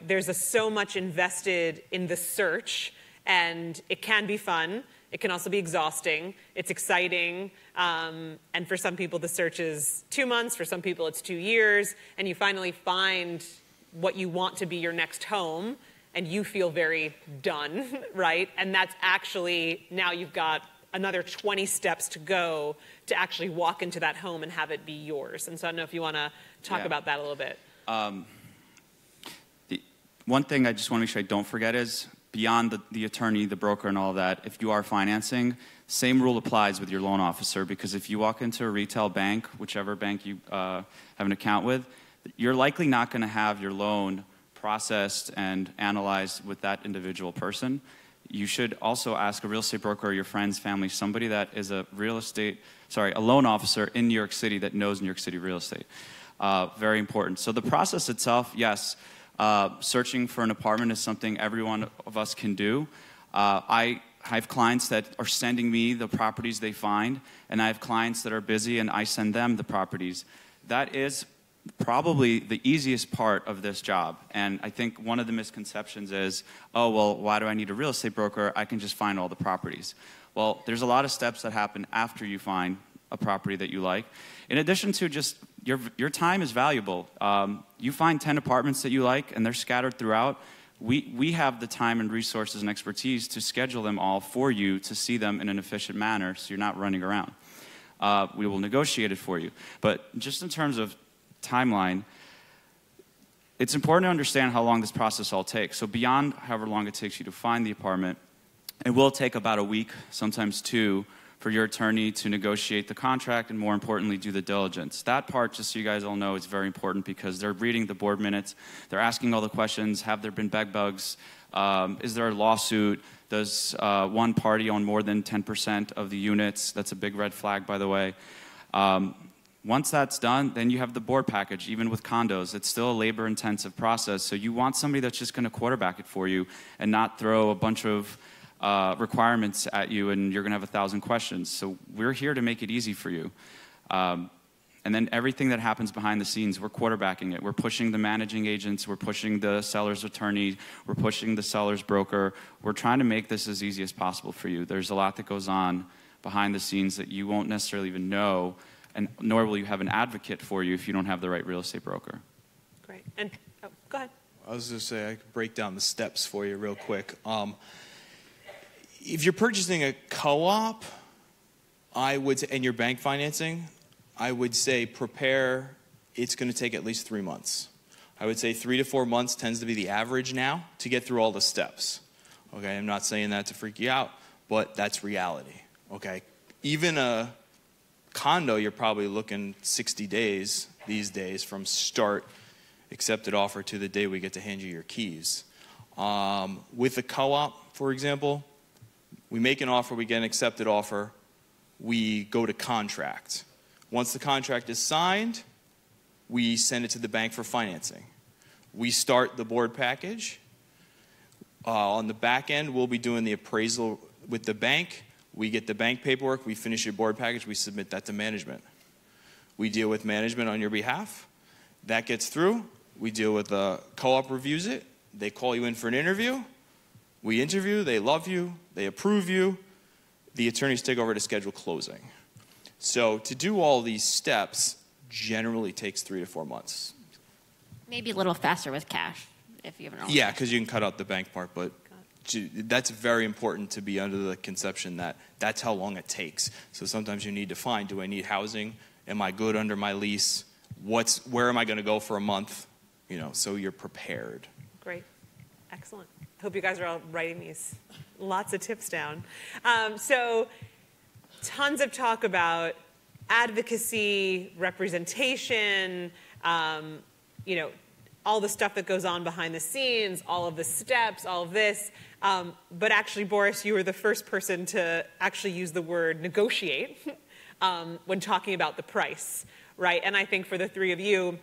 there's so much invested in the search, and it can be fun. It can also be exhausting. It's exciting. And for some people, the search is 2 months. For some people, it's 2 years. And you finally find what you want to be your next home, and you feel very done, right? And that's actually, now you've got another 20 steps to go to actually walk into that home and have it be yours. And so I don't know if you want to talk about that a little bit. One thing I just want to make sure I don't forget is, beyond the attorney, the broker, and all of that, if you are financing, same rule applies with your loan officer, because if you walk into a retail bank, whichever bank you have an account with, you're likely not going to have your loan processed and analyzed with that individual person. You should also ask a real estate broker or your friends, family, somebody that is a loan officer in New York City that knows New York City real estate. Very important. So the process itself, yes, searching for an apartment is something every one of us can do. I have clients that are sending me the properties they find, and I have clients that are busy and I send them the properties. That is probably the easiest part of this job. And I think one of the misconceptions is, oh, well, why do I need a real estate broker? I can just find all the properties. Well, there's a lot of steps that happen after you find a property that you like. In addition to just your time is valuable. You find 10 apartments that you like and they're scattered throughout. We have the time and resources and expertise to schedule them all for you to see them in an efficient manner so you're not running around. We will negotiate it for you. But just in terms of timeline, it's important to understand how long this process all takes. So beyond however long it takes you to find the apartment, it will take about a week, sometimes 2, for your attorney to negotiate the contract and, more importantly, do the diligence. That part, just so you guys all know, is very important because they're reading the board minutes, they're asking all the questions, have there been bed bugs, is there a lawsuit, does one party own more than 10% of the units? That's a big red flag, by the way. Once that's done, then you have the board package. Even with condos, it's still a labor-intensive process, so you want somebody that's just going to quarterback it for you and not throw a bunch of requirements at you and you're going to have 1,000 questions. So we're here to make it easy for you. And then everything that happens behind the scenes, we're quarterbacking it. We're pushing the managing agents, we're pushing the seller's attorney, we're pushing the seller's broker. We're trying to make this as easy as possible for you. There's a lot that goes on behind the scenes that you won't necessarily even know, and nor will you have an advocate for you if you don't have the right real estate broker. Great. And go ahead. I was going to say, I could break down the steps for you real quick. If you're purchasing a co-op, and your bank financing, I would say prepare, it's going to take at least 3 months. I would say 3 to 4 months tends to be the average now to get through all the steps. Okay, I'm not saying that to freak you out, but that's reality. Okay, even a condo, you're probably looking 60 days these days from start, accepted offer, to the day we get to hand you your keys. With a co-op, for example, we make an offer, we get an accepted offer, we go to contract. Once the contract is signed, we send it to the bank for financing. We start the board package. On the back end, we'll be doing the appraisal with the bank. We get the bank paperwork, we finish your board package, we submit that to management. We deal with management on your behalf. That gets through. We deal with the co-op reviews it. They call you in for an interview. We interview, they love you, they approve you. The attorneys take over to schedule closing. So to do all these steps generally takes 3 to 4 months. Maybe a little faster with cash if you have an Yeah, because you can cut out the bank part, but that's very important to be under the conception that that's how long it takes. So sometimes you need to find, do I need housing? Am I good under my lease? Where am I going to go for a month? You know, so you're prepared. Great. Excellent. Hope you guys are all writing these lots of tips down. So tons of talk about advocacy, representation, you know, all the stuff that goes on behind the scenes, all of the steps, all of this. But actually, Boris, you were the first person to actually use the word negotiate when talking about the price, right? And I think for the three of you,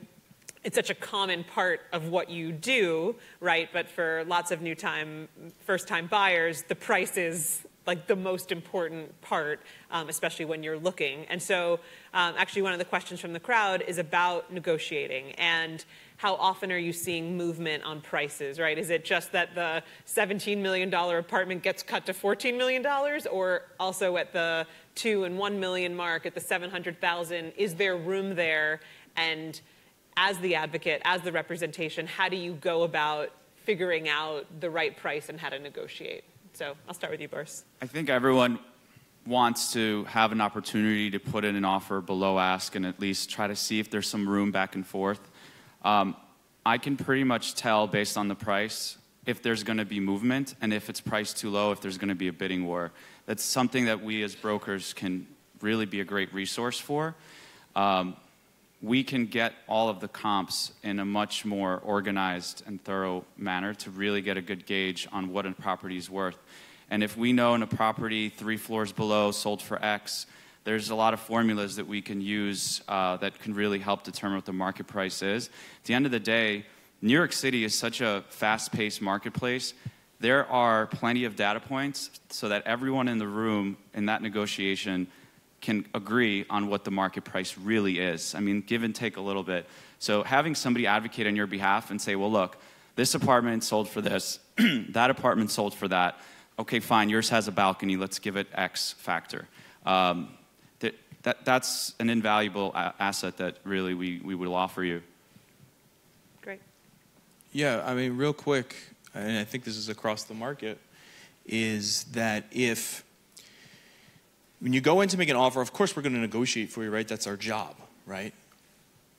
it's such a common part of what you do, right? But for lots of first-time buyers, the price is like the most important part, especially when you're looking. And so actually one of the questions from the crowd is about negotiating and how often are you seeing movement on prices, right? Is it just that the $17 million apartment gets cut to $14 million, or also at the $2 and $1 million mark, at the $700,000, is there room there? And as the advocate, as the representation, how do you go about figuring out the right price and how to negotiate? So I'll start with you, Boris. I think everyone wants to have an opportunity to put in an offer below ask and at least try to see if there's some room back and forth. I can pretty much tell based on the price if there's going to be movement, and if it's priced too low, if there's going to be a bidding war. That's something that we as brokers can really be a great resource for. We can get all of the comps in a much more organized and thorough manner to really get a good gauge on what a property is worth. And if we know in a property 3 floors below sold for X, there's a lot of formulas that we can use that can really help determine what the market price is. At the end of the day, New York City is such a fast-paced marketplace. there are plenty of data points so that everyone in the room in that negotiation can agree on what the market price really is. I mean, give and take a little bit. So having somebody advocate on your behalf and say, well, look, this apartment sold for this, that apartment sold for that. Okay, fine, yours has a balcony, let's give it X factor. That's an invaluable asset that really we will offer you. Great. Yeah, I mean, real quick, and I think this is across the market, is that when you go in to make an offer, of course we're going to negotiate for you, right? That's our job, right?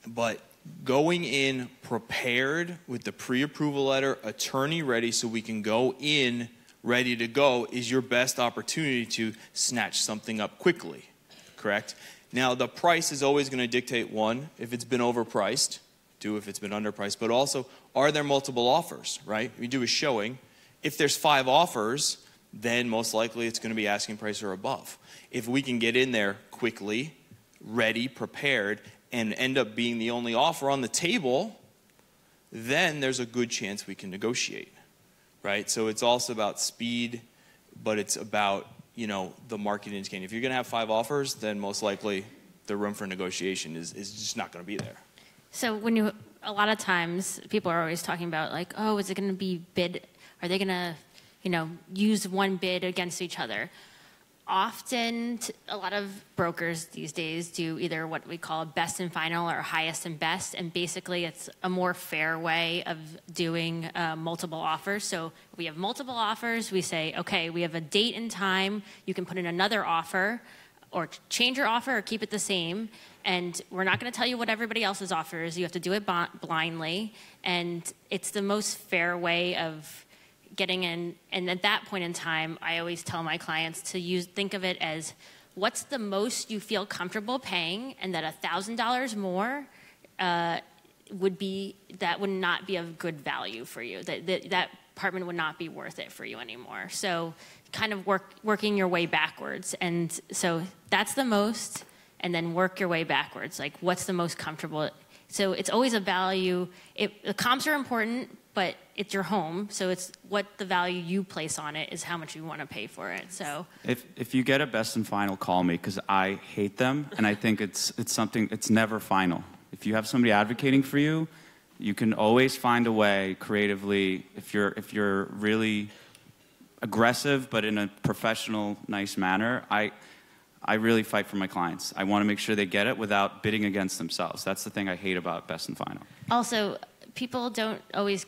But going in prepared with the pre-approval letter, attorney ready, so we can go in ready to go, is your best opportunity to snatch something up quickly, correct? Now, the price is always going to dictate, one, if it's been overpriced, two, if it's been underpriced, but also, are there multiple offers, right? We do a showing. If there's 5 offers, then most likely it's going to be asking price or above. If we can get in there quickly, ready, prepared, and end up being the only offer on the table, then there's a good chance we can negotiate, right? So it's also about speed, but it's about, the market indicating. If you're going to have 5 offers, then most likely the room for negotiation is just not going to be there. So a lot of times people are always talking about like, oh, is it going to be bid? Are they going to, use one bid against each other? Often, a lot of brokers these days do either what we call best and final or highest and best, and basically it's a more fair way of doing multiple offers. So if we have multiple offers, we say, okay, we have a date and time, you can put in another offer, or change your offer or keep it the same, and we're not going to tell you what everybody else's offer is. You have to do it blindly, and it's the most fair way of getting in. And at that point in time, I always tell my clients to think of it as what's the most you feel comfortable paying, and that $1,000 more would not be of good value for you. That apartment would not be worth it for you anymore. So kind of working your way backwards. And so that's the most, and then work your way backwards. Like what's the most comfortable? So it's always a value. The comps are important, but it's your home, so it's what the value you place on it is how much you want to pay for it. So if you get a best and final, call me, because I hate them, and I think it's never final. If you have somebody advocating for you, you can always find a way creatively. If you're really aggressive, but in a professional, nice manner, I really fight for my clients. I want to make sure they get it without bidding against themselves. That's the thing I hate about best and final. Also, people don't always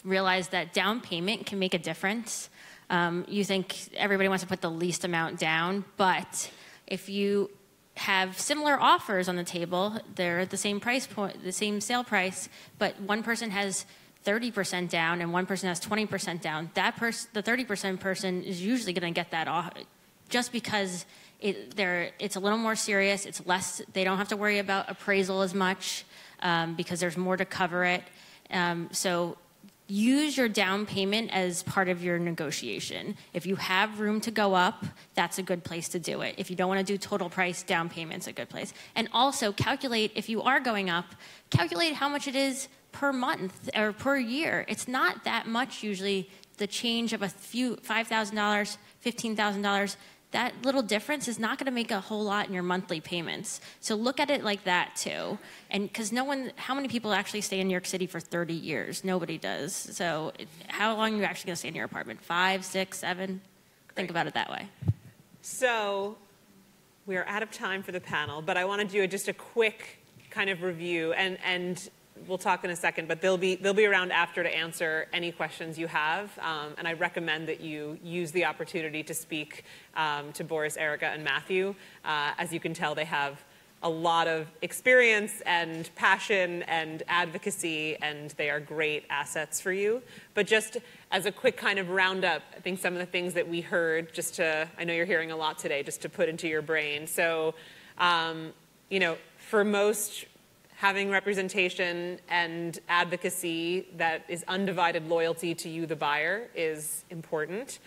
realize that down payment can make a difference. You think everybody wants to put the least amount down, but if you have similar offers on the table, they're at the same price point, the same sale price, but one person has 30% down and one person has 20% down, the 30% person is usually going to get that off just because it's a little more serious. It's less. They don't have to worry about appraisal as much because there's more to cover it. So use your down payment as part of your negotiation. If you have room to go up, that's a good place to do it. If you don't want to do total price, down payment's a good place. And also calculate, if you are going up, calculate how much it is per month or per year. It's not that much usually. The change of a few $5,000, $15,000, that little difference is not going to make a whole lot in your monthly payments. So look at it like that too. And because how many people actually stay in New York City for 30 years? Nobody does. So how long are you actually going to stay in your apartment? 5, 6, 7? Think about it that way. So we are out of time for the panel, but I want to do just a quick kind of review, and we'll talk in a second, but they'll be around after to answer any questions you have. And I recommend that you use the opportunity to speak to Boris, Erica, and Matthew. As you can tell, they have a lot of experience and passion and advocacy, and they are great assets for you. But just as a quick kind of roundup, I think some of the things that we heard, I know you're hearing a lot today, just to put into your brain. So, for most, having representation and advocacy that is undivided loyalty to you, the buyer, is important.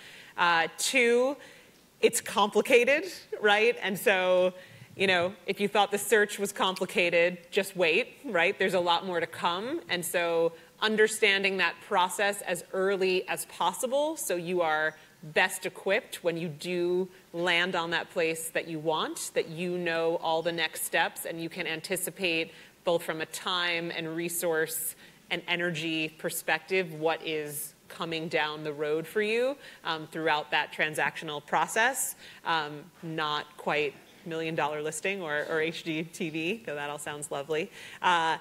2, it's complicated, right? And so, if you thought the search was complicated, just wait, right? There's a lot more to come. And so understanding that process as early as possible so you are best equipped when you do land on that place that you want, that you know all the next steps and you can anticipate both from a time and resource and energy perspective what is coming down the road for you throughout that transactional process. Not quite $1 million listing or HGTV, though that all sounds lovely. I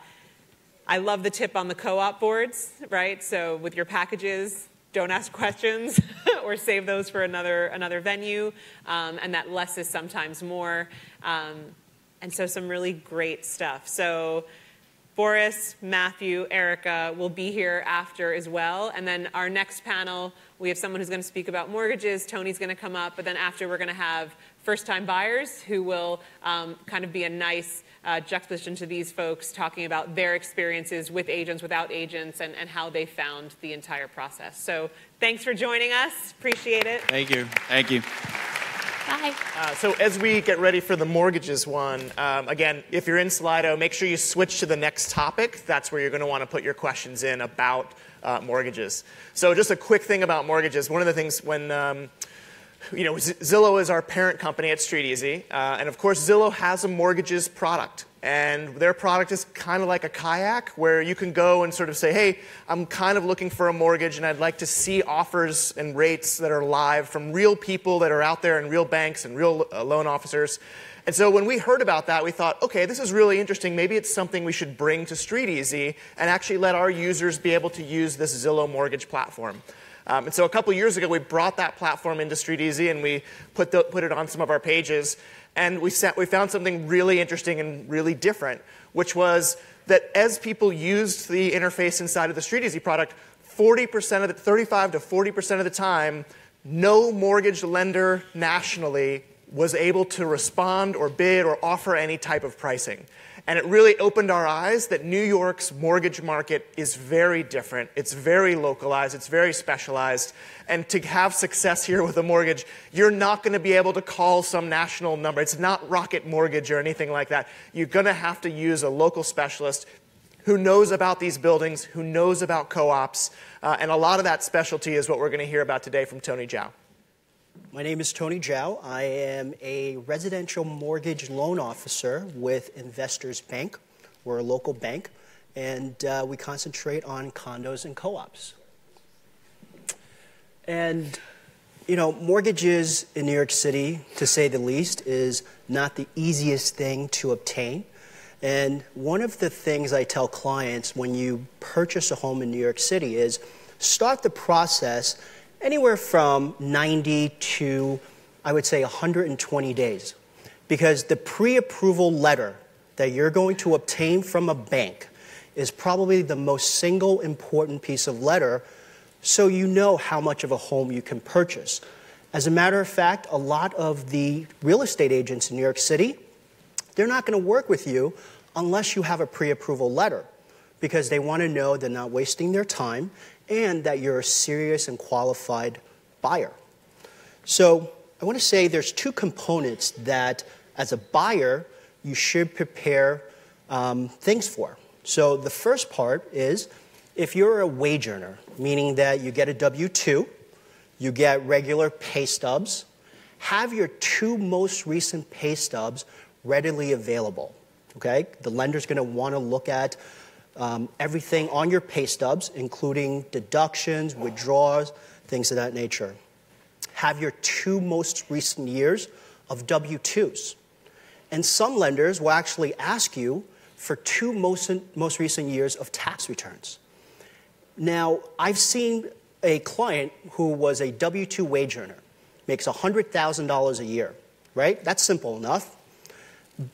love the tip on the co-op boards, right? So with your packages, don't ask questions or save those for another venue, and that less is sometimes more. And so some really great stuff. So Boris, Matthew, Erica will be here after as well. And then our next panel, we have someone who's going to speak about mortgages. Tony's going to come up. But then after, we're going to have first-time buyers who will kind of be a nice juxtaposition to these folks, talking about their experiences with agents, without agents, and how they found the entire process. So thanks for joining us. Appreciate it. Thank you. Thank you. Bye. So as we get ready for the mortgages one, again, if you're in Slido, make sure you switch to the next topic. That's where you're going to want to put your questions in about mortgages. So just a quick thing about mortgages. One of the things when Zillow is our parent company at StreetEasy, and of course Zillow has a mortgages product. And their product is kind of like a kayak where you can go and sort of say, hey, I'm kind of looking for a mortgage and I'd like to see offers and rates that are live from real people that are out there and real banks and real loan officers. And so when we heard about that, we thought, okay, this is really interesting. Maybe it's something we should bring to StreetEasy and actually let our users be able to use this Zillow mortgage platform. And so a couple years ago, we brought that platform into StreetEasy and we put it on some of our pages. And we found something really interesting and really different, which was that as people used the interface inside of the StreetEasy product, 35 to 40% of the time, no mortgage lender nationally was able to respond or bid or offer any type of pricing. And it really opened our eyes that New York's mortgage market is very different. It's very localized. It's very specialized. And to have success here with a mortgage, you're not going to be able to call some national number. It's not Rocket Mortgage or anything like that. You're going to have to use a local specialist who knows about these buildings, who knows about co-ops. And a lot of that specialty is what we're going to hear about today from Tony Zhao. My name is Tony Zhao. I am a residential mortgage loan officer with Investors Bank. We're a local bank, and we concentrate on condos and co-ops. And, mortgages in New York City, to say the least, is not the easiest thing to obtain. And one of the things I tell clients when you purchase a home in New York City is start the process anywhere from 90 to, I would say, 120 days. Because the pre-approval letter that you're going to obtain from a bank is probably the most single important piece of letter, so you know how much of a home you can purchase. As a matter of fact, a lot of the real estate agents in New York City, they're not going to work with you unless you have a pre-approval letter, because they want to know they're not wasting their time and that you're a serious and qualified buyer. So I want to say there's two components that, as a buyer, you should prepare things for. So the first part is if you're a wage earner, meaning that you get a W-2, you get regular pay stubs, have your two most recent pay stubs readily available. Okay? The lender's going to want to look at everything on your pay stubs, including deductions, withdrawals, things of that nature. Have your two most recent years of W-2s. And some lenders will actually ask you for two most recent years of tax returns. Now, I've seen a client who was a W-2 wage earner, makes $100,000 a year, right? That's simple enough.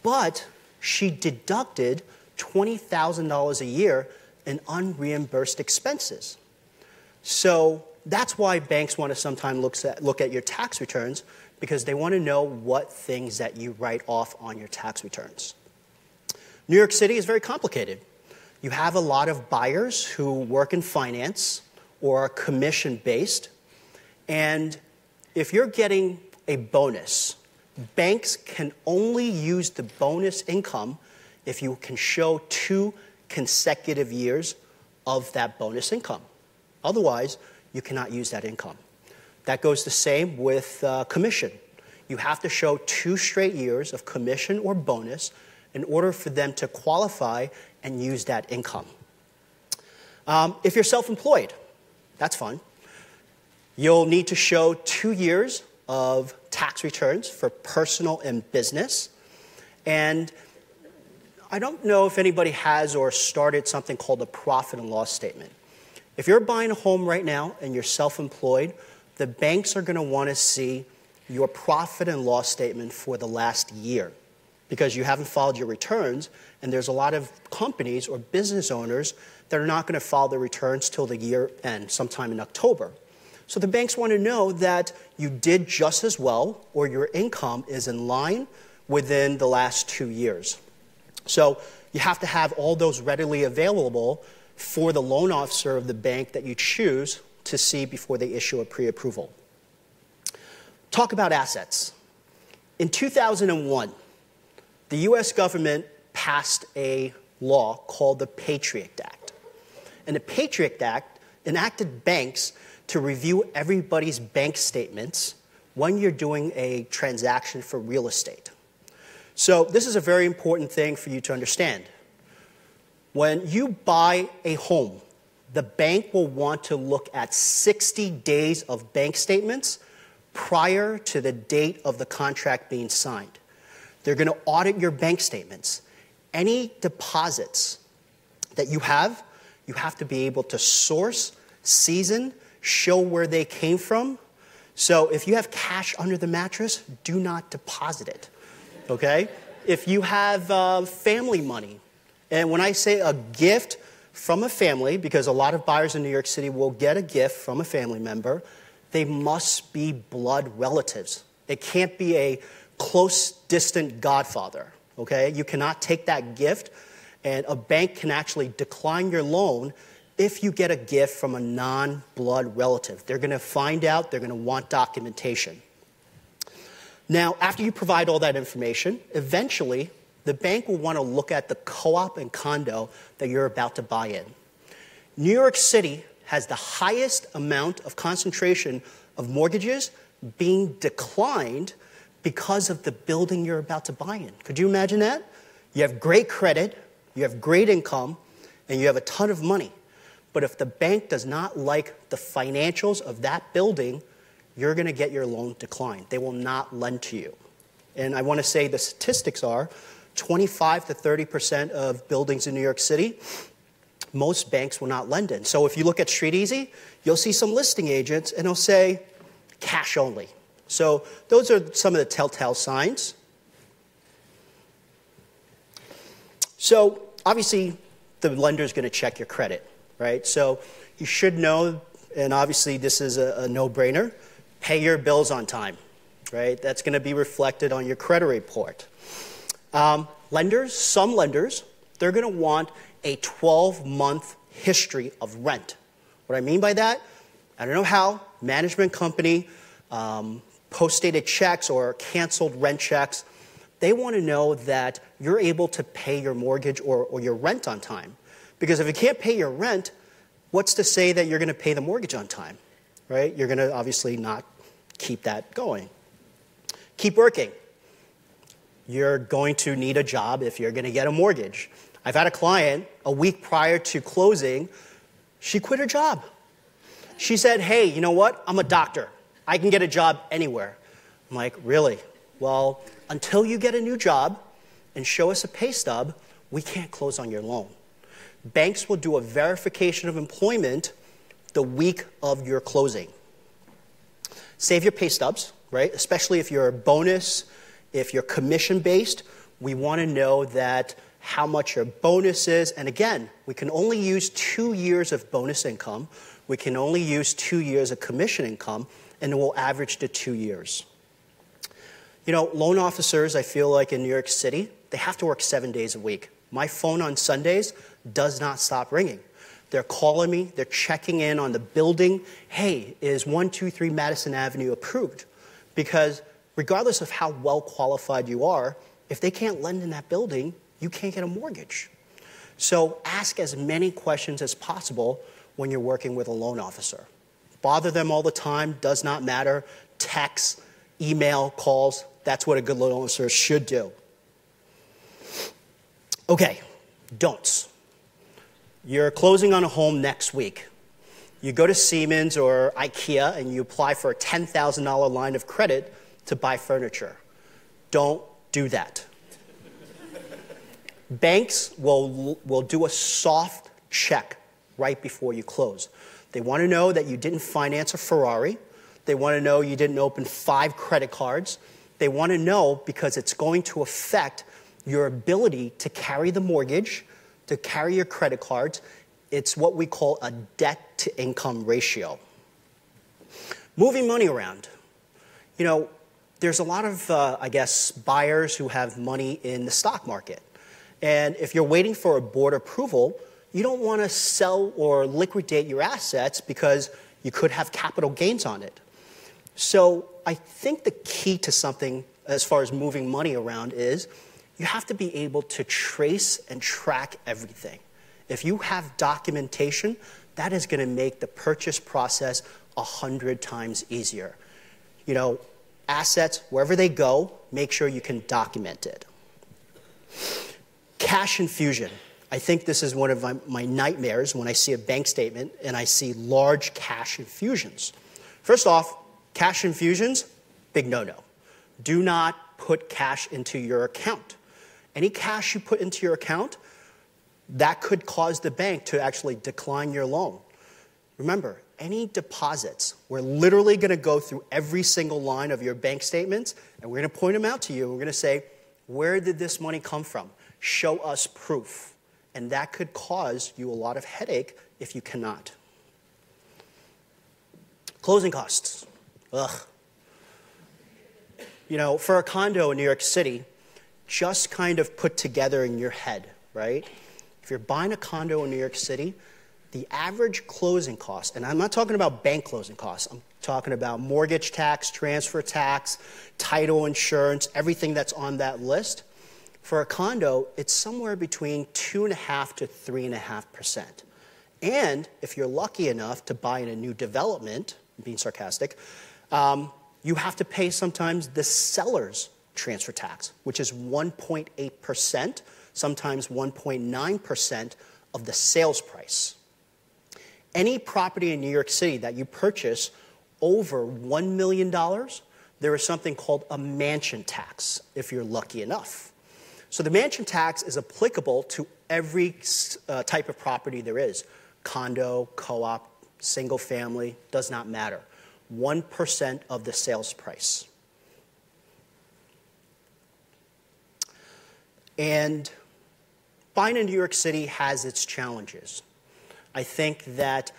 But she deducted $20,000 a year in unreimbursed expenses. So that's why banks want to sometimes look at your tax returns, because they want to know what things that you write off on your tax returns. New York City is very complicated. You have a lot of buyers who work in finance or are commission-based, and if you're getting a bonus, banks can only use the bonus income if you can show 2 consecutive years of that bonus income. Otherwise, you cannot use that income. That goes the same with commission. You have to show 2 straight years of commission or bonus in order for them to qualify and use that income. If you're self-employed, that's fun. You'll need to show 2 years of tax returns for personal and business. And I don't know if anybody has or started something called a profit and loss statement. If you're buying a home right now and you're self-employed, the banks are going to want to see your profit and loss statement for the last year because you haven't filed your returns, and there's a lot of companies or business owners that are not going to file their returns till the year end, sometime in October. So the banks want to know that you did just as well or your income is in line within the last 2 years. So you have to have all those readily available for the loan officer of the bank that you choose to see before they issue a pre-approval. Talk about assets. In 2001, the U.S. government passed a law called the Patriot Act. And the Patriot Act enacted banks to review everybody's bank statements when you're doing a transaction for real estate. So this is a very important thing for you to understand. When you buy a home, the bank will want to look at 60 days of bank statements prior to the date of the contract being signed. They're going to audit your bank statements. Any deposits that you have to be able to source, season, show where they came from. So if you have cash under the mattress, do not deposit it, okay? If you have family money, and when I say a gift from a family, because a lot of buyers in New York City will get a gift from a family member, they must be blood relatives. It can't be a close, distant godfather, okay? You cannot take that gift, and a bank can actually decline your loan if you get a gift from a non-blood relative. They're going to find out, they're going to want documentation. Now, after you provide all that information, eventually the bank will want to look at the co-op and condo that you're about to buy in. New York City has the highest amount of concentration of mortgages being declined because of the building you're about to buy in. Could you imagine that? You have great credit, you have great income, and you have a ton of money. But if the bank does not like the financials of that building, you're going to get your loan declined. They will not lend to you. And I want to say the statistics are 25 to 30% of buildings in New York City, most banks will not lend in. So if you look at StreetEasy, you'll see some listing agents, and they'll say cash only. So those are some of the telltale signs. So obviously, the lender is going to check your credit, right? So you should know, and obviously this is a no-brainer, pay your bills on time, right? That's going to be reflected on your credit report. Lenders, some lenders, they're going to want a 12-month history of rent. What I mean by that, I don't know how, management company, post-dated checks or canceled rent checks, they want to know that you're able to pay your mortgage or your rent on time. Because if you can't pay your rent, what's to say that you're going to pay the mortgage on time, right? You're going to obviously not keep that going. Keep working. You're going to need a job if you're going to get a mortgage. I've had a client, a week prior to closing, she quit her job. She said, hey, you know what? I'm a doctor. I can get a job anywhere. I'm like, really? Well, until you get a new job and show us a pay stub, we can't close on your loan. Banks will do a verification of employment the week of your closing. Save your pay stubs, right? Especially if you're a bonus, if you're commission-based, we want to know that how much your bonus is. And again, we can only use 2 years of bonus income. We can only use 2 years of commission income, and it will average to 2 years. You know, loan officers, I feel like in New York City, they have to work 7 days a week. My phone on Sundays does not stop ringing. They're calling me, they're checking in on the building. Hey, is 123 Madison Avenue approved? Because regardless of how well qualified you are, if they can't lend in that building, you can't get a mortgage. So ask as many questions as possible when you're working with a loan officer. Bother them all the time, does not matter. Text, email, calls, that's what a good loan officer should do. Okay, don'ts. You're closing on a home next week. You go to Siemens or IKEA and you apply for a $10,000 line of credit to buy furniture. Don't do that. Banks will do a soft check right before you close. They want to know that you didn't finance a Ferrari. They want to know you didn't open 5 credit cards. They want to know because it's going to affect your ability to carry the mortgage, to carry your credit cards. It's what we call a debt-to-income ratio. Moving money around. You know, there's a lot of, buyers who have money in the stock market. And if you're waiting for a board approval, you don't want to sell or liquidate your assets because you could have capital gains on it. So I think the key to something as far as moving money around is you have to be able to trace and track everything. If you have documentation, that is going to make the purchase process 100 times easier. You know, assets, wherever they go, make sure you can document it. Cash infusion. I think this is one of my nightmares when I see a bank statement and I see large cash infusions. First off, cash infusions, big no-no. Do not put cash into your account. Any cash you put into your account, that could cause the bank to actually decline your loan. Remember, any deposits, we're literally going to go through every single line of your bank statements, and we're going to point them out to you, and we're going to say, where did this money come from? Show us proof. And that could cause you a lot of headache if you cannot. Closing costs. Ugh. You know, for a condo in New York City, just kind of put together in your head, right? If you're buying a condo in New York City, the average closing cost, and I'm not talking about bank closing costs, I'm talking about mortgage tax, transfer tax, title insurance, everything that's on that list. For a condo, it's somewhere between 2.5% to 3.5%. And if you're lucky enough to buy in a new development, I'm being sarcastic, you have to pay sometimes the seller's transfer tax, which is 1.8%, sometimes 1.9% of the sales price. Any property in New York City that you purchase over $1 million, there is something called a mansion tax, if you're lucky enough. So the mansion tax is applicable to every type of property there is. Condo, co-op, single family, does not matter. 1% of the sales price. And buying in New York City has its challenges. I think that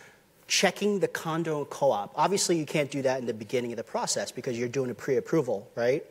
checking the condo and co-op, obviously you can't do that in the beginning of the process because you're doing a pre-approval, right?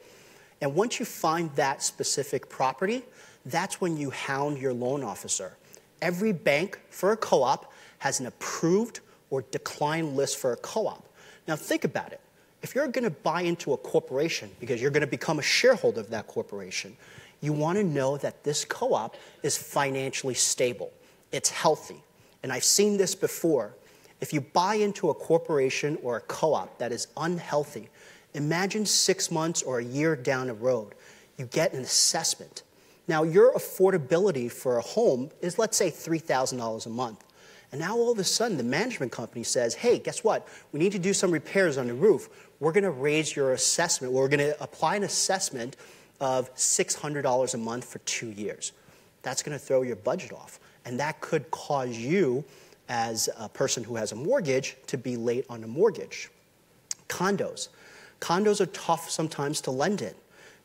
And once you find that specific property, that's when you hound your loan officer. Every bank for a co-op has an approved or declined list for a co-op. Now think about it. If you're going to buy into a corporation because you're going to become a shareholder of that corporation, you want to know that this co-op is financially stable. It's healthy. And I've seen this before. If you buy into a corporation or a co-op that is unhealthy, imagine 6 months or a year down the road, you get an assessment. Now, your affordability for a home is, let's say, $3,000 a month. And now all of a sudden, the management company says, hey, guess what? We need to do some repairs on the roof. We're going to raise your assessment. We're going to apply an assessment of $600 a month for 2 years. That's going to throw your budget off. And that could cause you, as a person who has a mortgage, to be late on a mortgage. Condos. Condos are tough sometimes to lend in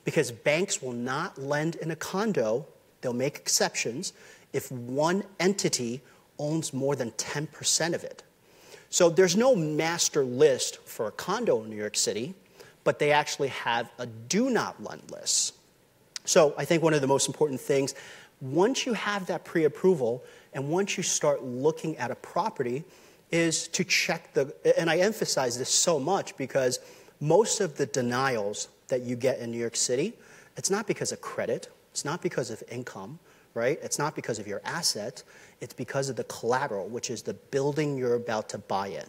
because banks will not lend in a condo. They'll make exceptions if one entity owns more than 10% of it. So there's no master list for a condo in New York City, but they actually have a do not lend list. So I think one of the most important things, once you have that pre-approval and once you start looking at a property, is to check and I emphasize this so much because most of the denials that you get in New York City, it's not because of credit, it's not because of income, right? It's not because of your asset. It's because of the collateral, which is the building you're about to buy in.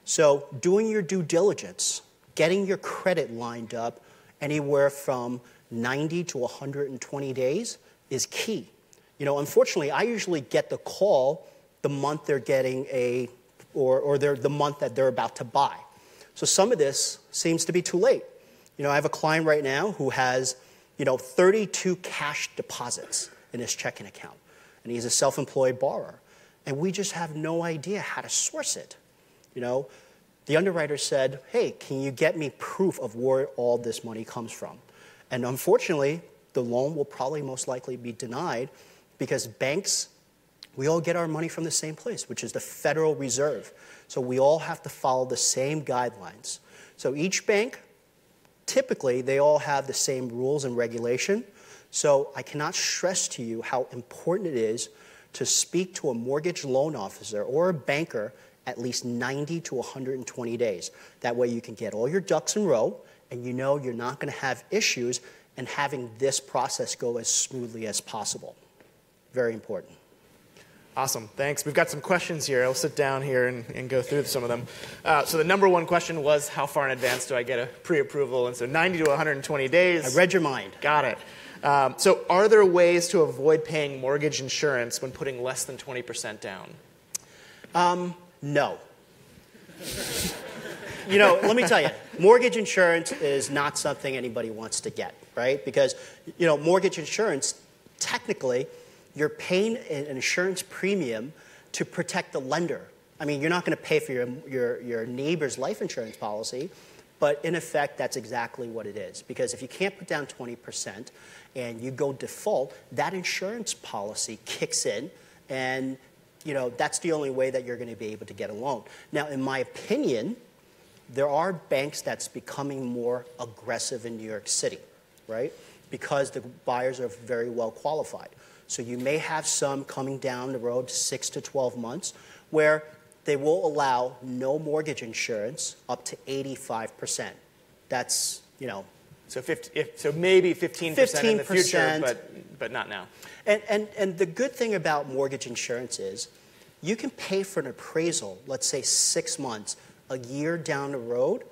So doing your due diligence, getting your credit lined up anywhere from 90 to 120 days is key. You know, unfortunately, I usually get the call the month they're getting the month that they're about to buy. So some of this seems to be too late. You know, I have a client right now who has, 32 cash deposits in his checking account, and he's a self-employed borrower, and we just have no idea how to source it. You know, the underwriter said, hey, can you get me proof of where all this money comes from? And unfortunately, the loan will probably most likely be denied because banks, we all get our money from the same place, which is the Federal Reserve. So we all have to follow the same guidelines. So each bank, typically, they all have the same rules and regulation. So I cannot stress to you how important it is to speak to a mortgage loan officer or a banker at least 90 to 120 days. That way you can get all your ducks in a row, and you know you're not going to have issues and having this process go as smoothly as possible. Very important. Awesome, thanks. We've got some questions here. I'll sit down here and go through some of them. So the number one question was, how far in advance do I get a pre-approval? And so 90 to 120 days. I read your mind. Got it. So are there ways to avoid paying mortgage insurance when putting less than 20% down? No. Let me tell you, mortgage insurance is not something anybody wants to get, right? Because, mortgage insurance, technically, you're paying an insurance premium to protect the lender. I mean, you're not going to pay for your neighbor's life insurance policy, but in effect, that's exactly what it is. Because if you can't put down 20% and you go default, that insurance policy kicks in, and that's the only way that you're going to be able to get a loan. Now, in my opinion, there are banks that's becoming more aggressive in New York City, right? Because the buyers are very well qualified. So you may have some coming down the road 6 to 12 months where they will allow no mortgage insurance up to 85%. That's, So maybe 15% in the future, but not now. And the good thing about mortgage insurance is you can pay for an appraisal, let's say 6 months, a year down the road,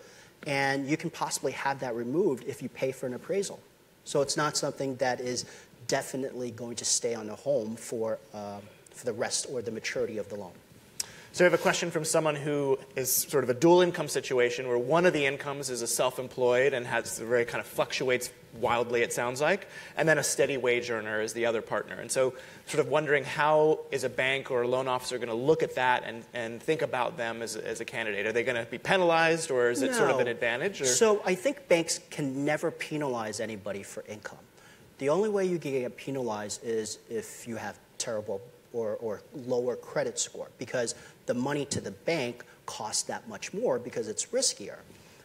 and you can possibly have that removed if you pay for an appraisal. So it's not something that is definitely going to stay on the home for the rest or the maturity of the loan. So I have a question from someone who is sort of a dual income situation where one of the incomes is a self-employed and has very kind of fluctuates wildly, it sounds like, and then a steady wage earner is the other partner. And so sort of wondering how is a bank or a loan officer going to look at that and think about them as a candidate? Are they going to be penalized, or is it sort of an advantage? Or? So I think banks can never penalize anybody for income. The only way you can get penalized is if you have terrible or lower credit score, because the money to the bank costs that much more because it's riskier.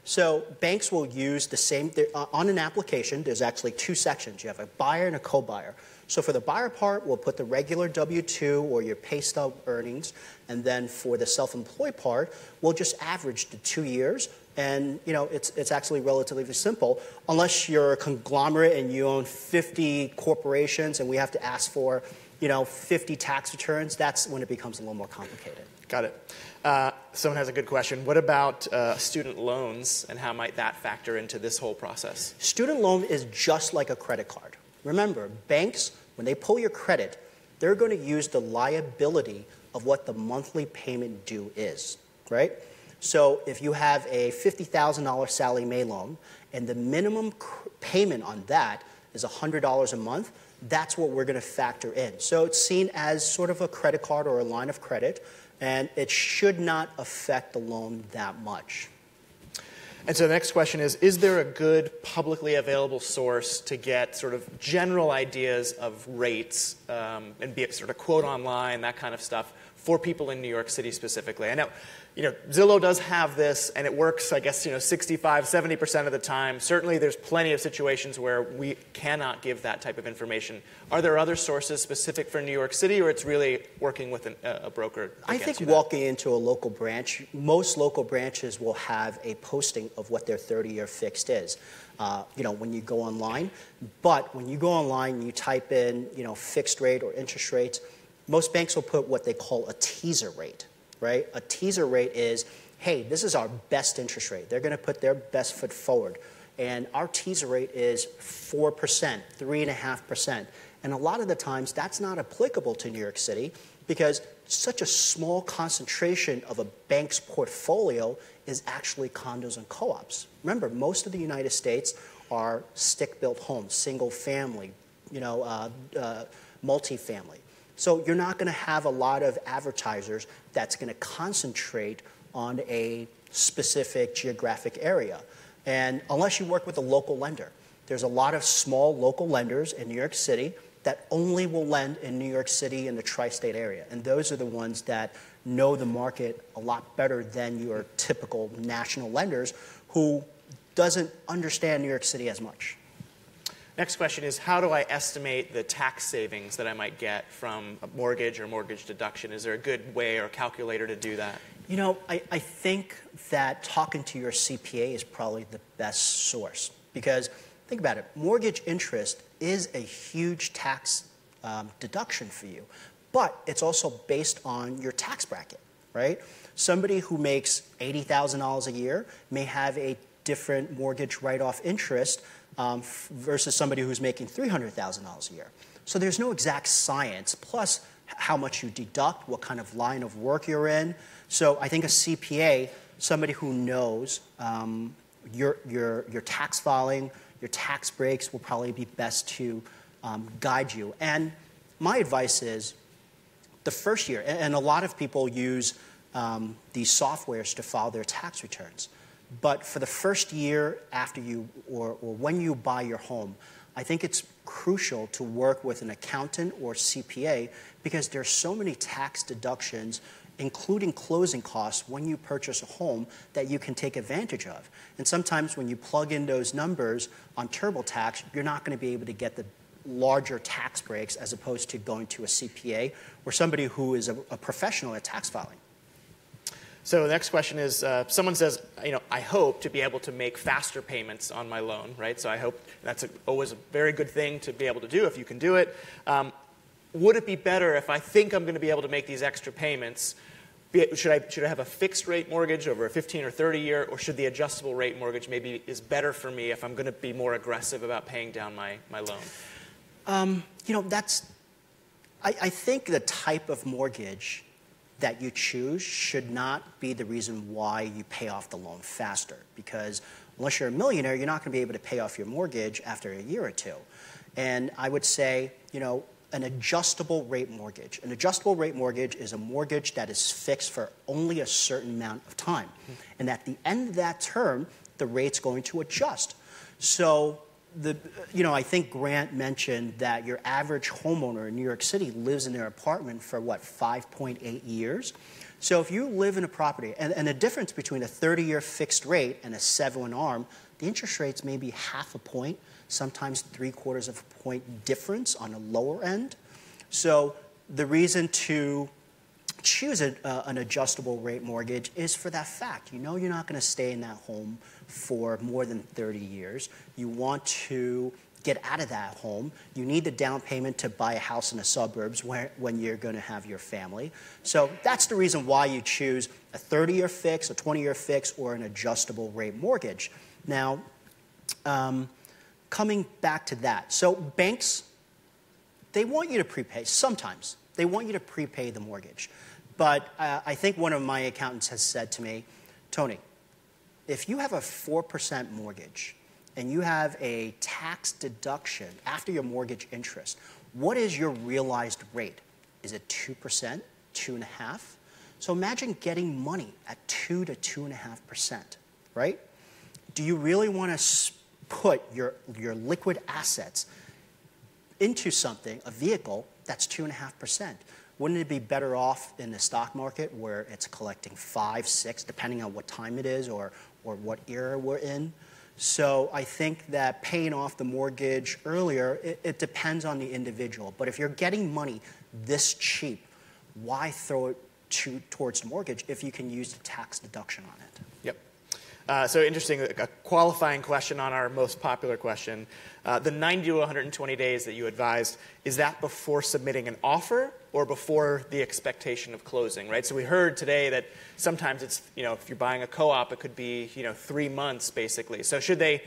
So banks will use the same, on an application, there's actually two sections. You have a buyer and a co-buyer. So for the buyer part, we'll put the regular W-2 or your pay stub earnings, and then for the self-employed part, we'll just average the 2 years. And it's actually relatively simple, unless you're a conglomerate and you own 50 corporations and we have to ask for 50 tax returns. That's when it becomes a little more complicated. Got it. Someone has a good question. What about student loans, and how might that factor into this whole process? Student loan is just like a credit card. Remember, banks, when they pull your credit, they're going to use the liability of what the monthly payment due is, right? So if you have a $50,000 Sallie Mae loan and the minimum payment on that is $100 a month, that's what we're going to factor in. So it's seen as sort of a credit card or a line of credit, and it should not affect the loan that much. And so the next question is there a good publicly available source to get sort of general ideas of rates and be it sort of quote online, that kind of stuff, for people in New York City specifically? I know, Zillow does have this, and it works, I guess, 65, 70% of the time. Certainly, there's plenty of situations where we cannot give that type of information. Are there other sources specific for New York City, or it's really working with a broker? I think walking into a local branch, most local branches will have a posting of what their 30-year fixed is. When you go online. But when you go online, you type in, fixed rate or interest rates. Most banks will put what they call a teaser rate. Right? A teaser rate is, hey, this is our best interest rate. They're going to put their best foot forward. And our teaser rate is 4%, 3.5%. And a lot of the times, that's not applicable to New York City because such a small concentration of a bank's portfolio is actually condos and co-ops. Remember, most of the United States are stick-built homes, single family, multifamily. So you're not going to have a lot of advertisers that's going to concentrate on a specific geographic area. And unless you work with a local lender, there's a lot of small local lenders in New York City that only will lend in New York City and the tri-state area. And those are the ones that know the market a lot better than your typical national lenders who doesn't understand New York City as much. Next question is, how do I estimate the tax savings that I might get from a mortgage or mortgage deduction? Is there a good way or calculator to do that? I think that talking to your CPA is probably the best source because think about it. Mortgage interest is a huge tax deduction for you, but it's also based on your tax bracket, right? Somebody who makes $80,000 a year may have a different mortgage write-off interest versus somebody who's making $300,000 a year. So there's no exact science, plus how much you deduct, what kind of line of work you're in. So I think a CPA, somebody who knows your tax filing, your tax breaks will probably be best to guide you. And my advice is the first year, and a lot of people use these softwares to file their tax returns. But for the first year after you, or when you buy your home, I think it's crucial to work with an accountant or CPA because there's so many tax deductions, including closing costs, when you purchase a home that you can take advantage of. And sometimes when you plug in those numbers on TurboTax, you're not going to be able to get the larger tax breaks as opposed to going to a CPA or somebody who is a professional at tax filing. So the next question is, someone says, I hope to be able to make faster payments on my loan, right? So I hope that's always a very good thing to be able to do if you can do it. Would it be better if I think I'm going to be able to make these extra payments? Should I have a fixed rate mortgage over a 15 or 30 year, or should the adjustable rate mortgage maybe is better for me if I'm going to be more aggressive about paying down my loan? I think the type of mortgage that you choose should not be the reason why you pay off the loan faster. Because unless you're a millionaire, you're not going to be able to pay off your mortgage after a year or two. And I would say, an adjustable rate mortgage. An adjustable rate mortgage is a mortgage that is fixed for only a certain amount of time. And at the end of that term, the rate's going to adjust. So I think Grant mentioned that your average homeowner in New York City lives in their apartment for, 5.8 years? So if you live in a property, and the difference between a 30-year fixed rate and a 7-1 ARM, the interest rates may be half a point, sometimes 3/4 of a point difference on the lower end. So the reason to choose an adjustable rate mortgage is for that fact. You're not going to stay in that home for more than 30 years. You want to get out of that home. You need the down payment to buy a house in the suburbs when you're going to have your family. So that's the reason why you choose a 30-year fix, a 20-year fix, or an adjustable rate mortgage. Now, coming back to that. So banks, they want you to prepay sometimes. They want you to prepay the mortgage. But I think one of my accountants has said to me, Tony, if you have a 4% mortgage and you have a tax deduction after your mortgage interest, what is your realized rate? Is it 2%, 2.5%? So imagine getting money at 2 to 2.5%, right? Do you really want to put your liquid assets into something, a vehicle, that's 2.5%? wouldn't it be better off in the stock market where it's collecting 5, 6, depending on what time it is or what era we're in? So I think that paying off the mortgage earlier, it depends on the individual. But if you're getting money this cheap, why throw it towards the mortgage if you can use the tax deduction on it? Yep. So interesting, a qualifying question on our most popular question. The 90 to 120 days that you advised, is that before submitting an offer or before the expectation of closing, right? So we heard today that sometimes it's, if you're buying a co-op, it could be, 3 months basically. So should they,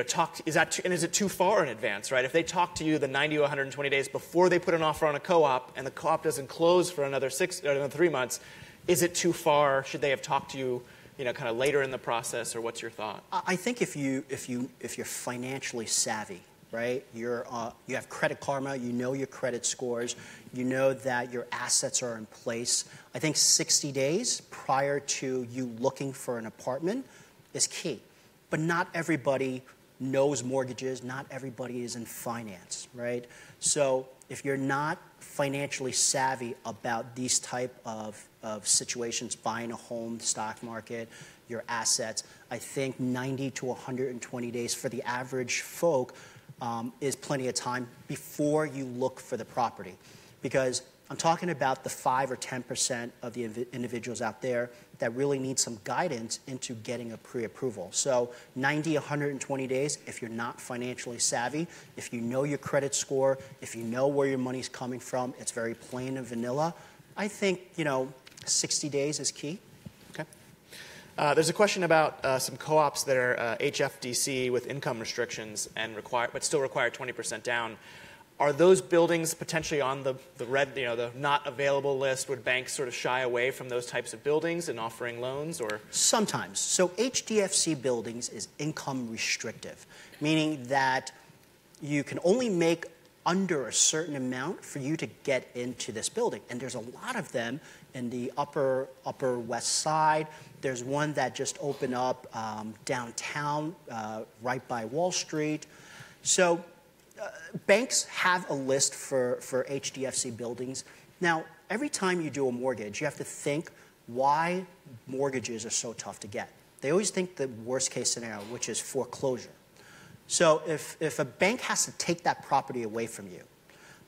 talk, is it too far in advance, right? If they talk to you the 90 to 120 days before they put an offer on a co-op and the co-op doesn't close for another 3 months, is it too far? Should they have talked to you, kind of later in the process, or what's your thought? I think if you're financially savvy, right? You have Credit Karma, you know your credit scores, you know that your assets are in place. I think 60 days prior to you looking for an apartment is key. But not everybody knows mortgages, not everybody is in finance, right? So if you're not financially savvy about these type of situations, buying a home, the stock market, your assets, I think 90 to 120 days for the average folk is plenty of time before you look for the property. Because I'm talking about the 5 or 10% of the individuals out there that really need some guidance into getting a pre-approval. So 90, 120 days, if you're not financially savvy, if you know your credit score, if you know where your money's coming from, it's very plain and vanilla, I think, 60 days is key. Okay. There's a question about some co-ops that are HFDC with income restrictions and but still require 20% down. Are those buildings potentially on the red, the not available list? Would banks sort of shy away from those types of buildings and offering loans, or? Sometimes. So HDFC buildings is income restrictive, meaning that you can only make under a certain amount for you to get into this building. And there's a lot of them in the upper west side. There's one that just opened up downtown, right by Wall Street. So banks have a list for HDFC buildings. Now, every time you do a mortgage, you have to think why mortgages are so tough to get. They always think the worst case scenario, which is foreclosure. So if a bank has to take that property away from you,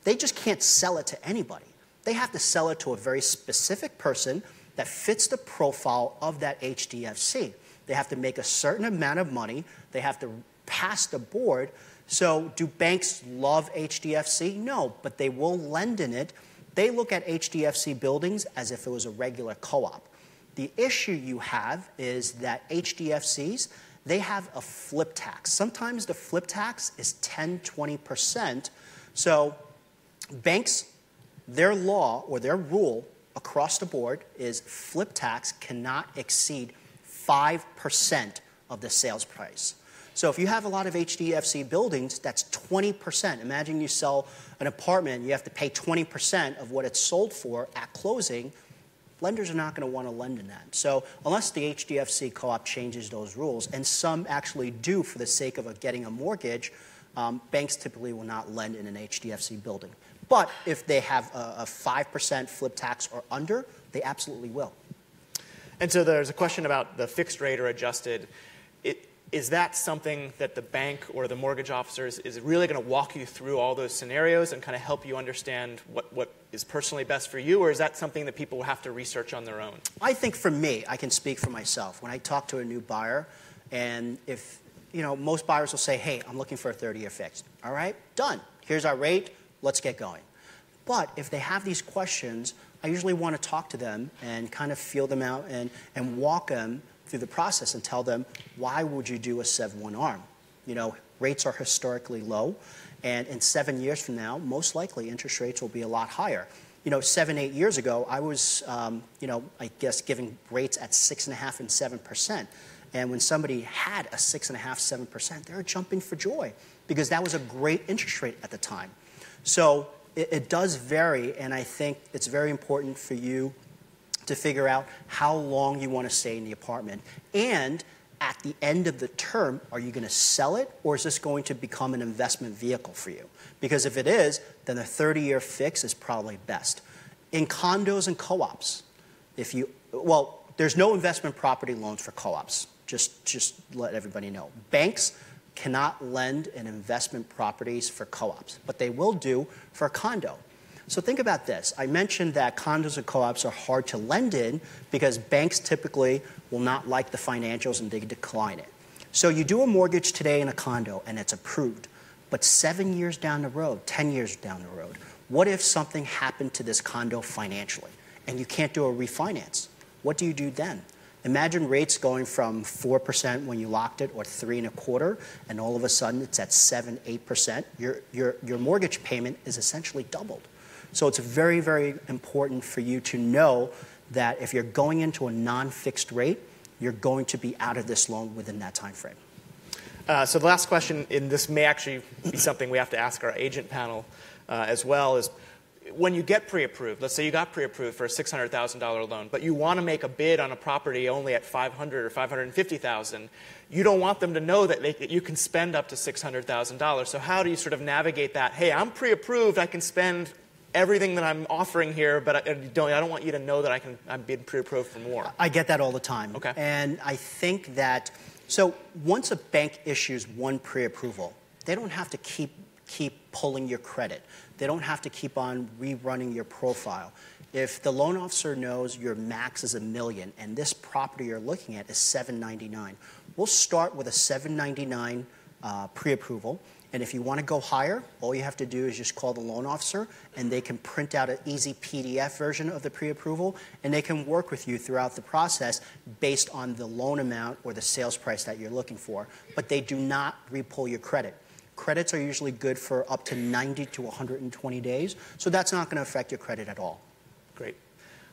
they just can't sell it to anybody. They have to sell it to a very specific person that fits the profile of that HDFC. They have to make a certain amount of money. They have to pass the board. So do banks love HDFC? No, but they will lend in it. They look at HDFC buildings as if it was a regular co-op. The issue you have is that HDFCs, they have a flip tax. Sometimes the flip tax is 10, 20%. So banks, their law or their rule across the board is flip tax cannot exceed 5% of the sales price. So if you have a lot of HDFC buildings, that's 20%. Imagine you sell an apartment, you have to pay 20% of what it's sold for at closing. Lenders are not going to want to lend in that. So unless the HDFC co-op changes those rules, and some actually do for the sake of getting a mortgage, banks typically will not lend in an HDFC building. But if they have a 5% flip tax or under, they absolutely will. And so there's a question about the fixed rate or adjusted. Is that something that the bank or the mortgage officers is really going to walk you through all those scenarios and kind of help you understand what is personally best for you, or is that something that people will have to research on their own? I think for me, I can speak for myself. When I talk to a new buyer, and if, most buyers will say, hey, I'm looking for a 30-year fixed. All right, done. Here's our rate. Let's get going. But if they have these questions, I usually want to talk to them and kind of feel them out and walk them through the process and tell them, why would you do a 7-1 ARM? Rates are historically low, and in 7 years from now, most likely interest rates will be a lot higher. 7, 8 years ago, I was, I guess giving rates at 6.5% and 7%. And when somebody had a 6.5%, 7%, they were jumping for joy because that was a great interest rate at the time. So it does vary, and I think it's very important for you to figure out how long you want to stay in the apartment. And at the end of the term, are you going to sell it, or is this going to become an investment vehicle for you? Because if it is, then a 30-year fix is probably best. In condos and co-ops, there's no investment property loans for co-ops. Just let everybody know. Banks cannot lend in investment properties for co-ops, but they will do for a condo. So think about this. I mentioned that condos and co-ops are hard to lend in because banks typically will not like the financials and they decline it. So you do a mortgage today in a condo and it's approved, but 7 years down the road, 10 years down the road, what if something happened to this condo financially and you can't do a refinance? What do you do then? Imagine rates going from 4% when you locked it or 3.25%, and all of a sudden it's at 7, 8%. Your mortgage payment is essentially doubled. So it's very, very important for you to know that if you're going into a non-fixed rate, you're going to be out of this loan within that time frame. So the last question, and this may actually be something we have to ask our agent panel as well, is when you get pre-approved, let's say you got pre-approved for a $600,000 loan, but you want to make a bid on a property only at $500,000 or $550,000, you don't want them to know that you can spend up to $600,000. So how do you sort of navigate that? Hey, I'm pre-approved, I can spend everything that I'm offering here, but I don't want you to know that I'm being pre-approved for more. I get that all the time. Okay. And I think that, so once a bank issues one pre-approval, they don't have to keep pulling your credit. They don't have to keep on rerunning your profile. If the loan officer knows your max is $1 million and this property you're looking at is $799, we'll start with a $799 pre-approval. And if you want to go higher, all you have to do is just call the loan officer and they can print out an easy PDF version of the pre-approval and they can work with you throughout the process based on the loan amount or the sales price that you're looking for. But they do not re-pull your credit. Credits are usually good for up to 90 to 120 days, so that's not going to affect your credit at all. Great.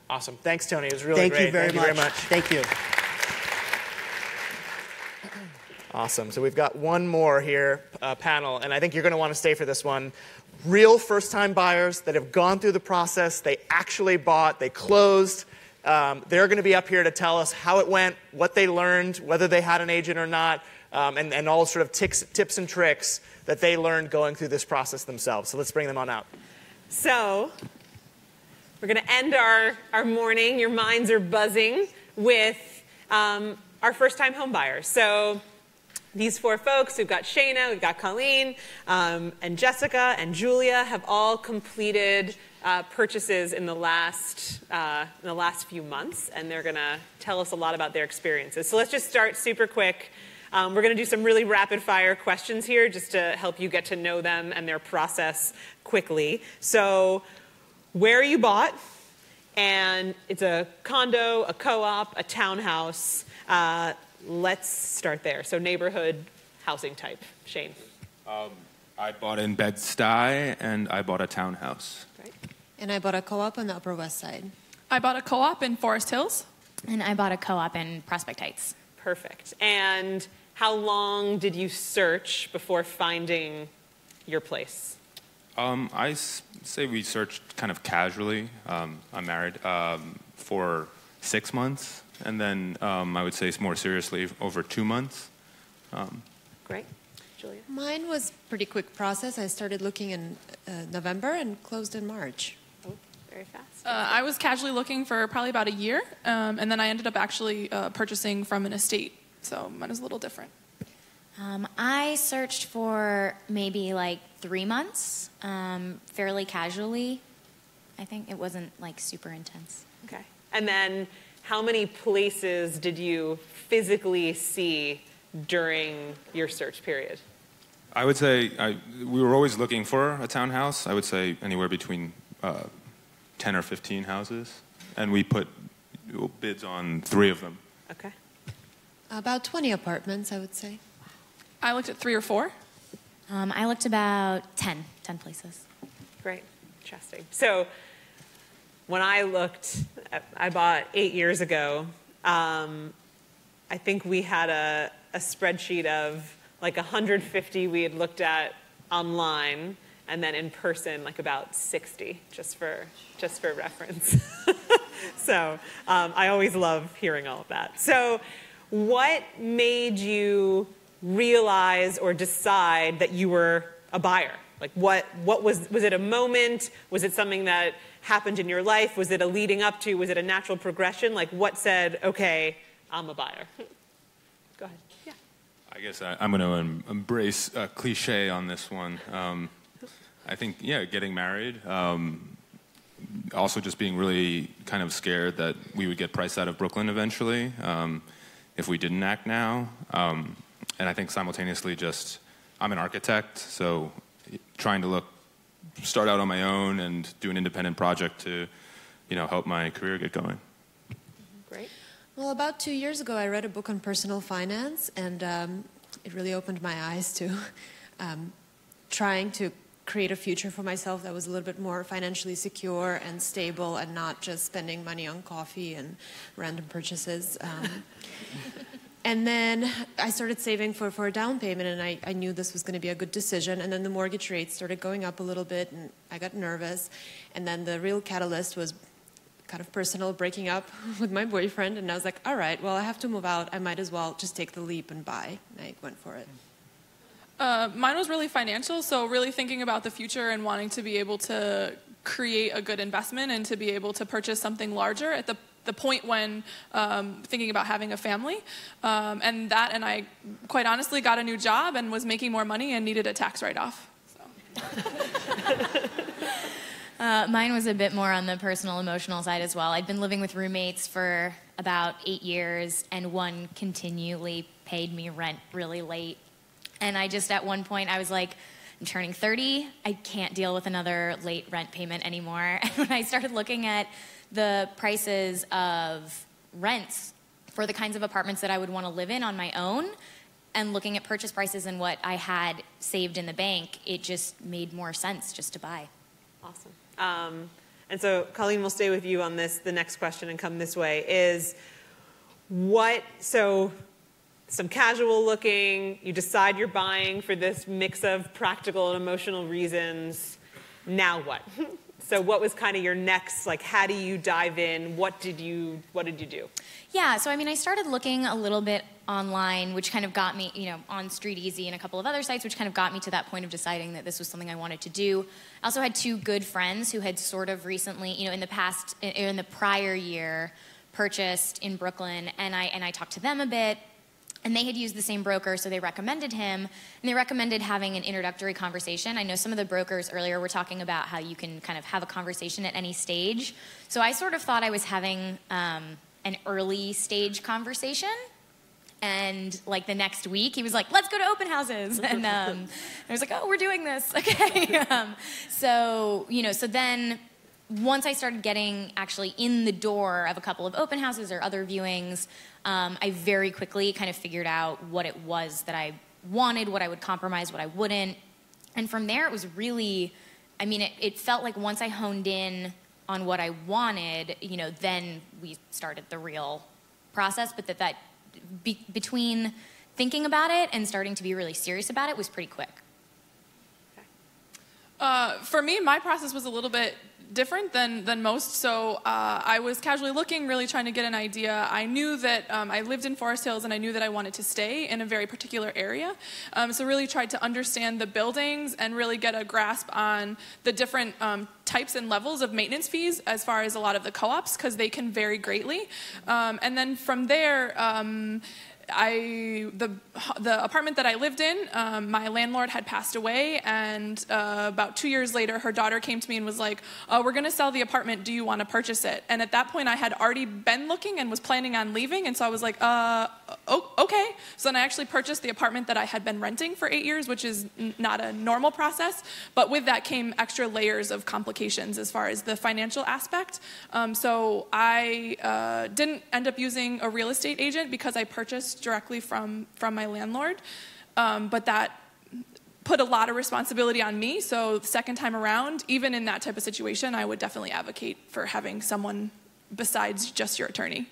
Awesome. Thanks, Tony. It was really great. Thank you very much. Thank you. Awesome. So we've got one more here, panel, and I think you're going to want to stay for this one. Real first-time buyers that have gone through the process, they actually bought, they closed. They're going to be up here to tell us how it went, what they learned, whether they had an agent or not, and all sort of tips and tricks that they learned going through this process themselves. So let's bring them on out. So we're going to end our morning. Your minds are buzzing with our first-time home buyers. So these four folks, we've got Shayna, we've got Colleen, and Jessica and Julia have all completed purchases in the last few months, and they're going to tell us a lot about their experiences. So let's just start super quick. We're going to do some really rapid-fire questions here just to help you get to know them and their process quickly. So where you bought, and it's a condo, a co-op, a townhouse. Let's start there. So neighborhood, housing type. Shane. I bought in Bed-Stuy, and I bought a townhouse. Right. And I bought a co-op on the Upper West Side. I bought a co-op in Forest Hills. And I bought a co-op in Prospect Heights. Perfect. And how long did you search before finding your place? I say we searched kind of casually. I'm married for 6 months. And then I would say more seriously over 2 months. Great. Julia? Mine was a pretty quick process. I started looking in November and closed in March. Oh, very fast. I was casually looking for probably about a year, and then I ended up actually purchasing from an estate. So mine is a little different. I searched for maybe like 3 months, fairly casually. I think it wasn't like super intense. Okay. And then how many places did you physically see during your search period? I would say we were always looking for a townhouse. I would say anywhere between 10 or 15 houses. And we put bids on 3 of them. Okay. About 20 apartments, I would say. I looked at 3 or 4. I looked about 10 places. Great. Interesting. So when I looked, I bought 8 years ago. I think we had a spreadsheet of like 150 we had looked at online, and then in person like about 60, just for reference. So I always love hearing all of that. So what made you realize or decide that you were a buyer? Like what was it a moment? Was it something that happened in your life? Was it a leading up to? Was it a natural progression? Like what said, okay, I'm a buyer? Go ahead. Yeah. I guess I'm going to embrace a cliche on this one. I think, yeah, getting married. Also just being really kind of scared that we would get priced out of Brooklyn eventually if we didn't act now. And I think simultaneously just, I'm an architect, so trying to start out on my own and do an independent project to, help my career get going. Great. Well, about 2 years ago, I read a book on personal finance, and it really opened my eyes to trying to create a future for myself that was a little bit more financially secure and stable and not just spending money on coffee and random purchases. And then I started saving for a down payment, and I knew this was going to be a good decision. And then the mortgage rates started going up a little bit, and I got nervous. And then the real catalyst was kind of personal, breaking up with my boyfriend. And I was like, all right, well, I have to move out. I might as well just take the leap and buy. And I went for it. Mine was really financial, so really thinking about the future and wanting to be able to create a good investment and to be able to purchase something larger at the point when thinking about having a family. And I quite honestly got a new job and was making more money and needed a tax write-off. Mine was a bit more on the personal, emotional side as well. I'd been living with roommates for about 8 years, and one continually paid me rent really late. And I just, at one point, I was like, I'm turning 30. I can't deal with another late rent payment anymore. And when I started looking at the prices of rents for the kinds of apartments that I would want to live in on my own, and looking at purchase prices and what I had saved in the bank, it just made more sense just to buy. Awesome. And so, Colleen, we'll stay with you on this. The next question, and come this way, is some casual looking, you decide you're buying for this mix of practical and emotional reasons. Now what? So what was kind of your next, how do you dive in? What did you do? Yeah, so I started looking a little bit online, which kind of got me, on StreetEasy and a couple of other sites, which kind of got me to that point of deciding that this was something I wanted to do. I also had 2 good friends who had sort of recently, in the prior year, purchased in Brooklyn, and I talked to them a bit. And they had used the same broker, so they recommended him. And they recommended having an introductory conversation. I know some of the brokers earlier were talking about how you can kind of have a conversation at any stage. So I sort of thought I was having an early stage conversation. And the next week, he was like, let's go to open houses. And I was like, oh, we're doing this. Okay. So then once I started getting actually in the door of a couple of open houses or other viewings, I very quickly kind of figured out what it was that I wanted, what I would compromise, what I wouldn't. And from there, it was really, it felt like once I honed in on what I wanted, then we started the real process. But between thinking about it and starting to be really serious about it was pretty quick. For me, my process was a little bit different than most. So I was casually looking, really trying to get an idea. I knew that I lived in Forest Hills, and I knew that I wanted to stay in a very particular area. So really tried to understand the buildings and really get a grasp on the different types and levels of maintenance fees as far as a lot of the co-ops, because they can vary greatly. And then from there, the apartment that I lived in, my landlord had passed away, and about 2 years later, her daughter came to me and was like, we're going to sell the apartment. Do you want to purchase it? And at that point, I had already been looking and was planning on leaving, and so I was like, okay. So then I actually purchased the apartment that I had been renting for 8 years, which is not a normal process, but with that came extra layers of complications as far as the financial aspect. So I didn't end up using a real estate agent because I purchased directly from my landlord, but that put a lot of responsibility on me. So the second time around, even in that type of situation, I would definitely advocate for having someone besides just your attorney.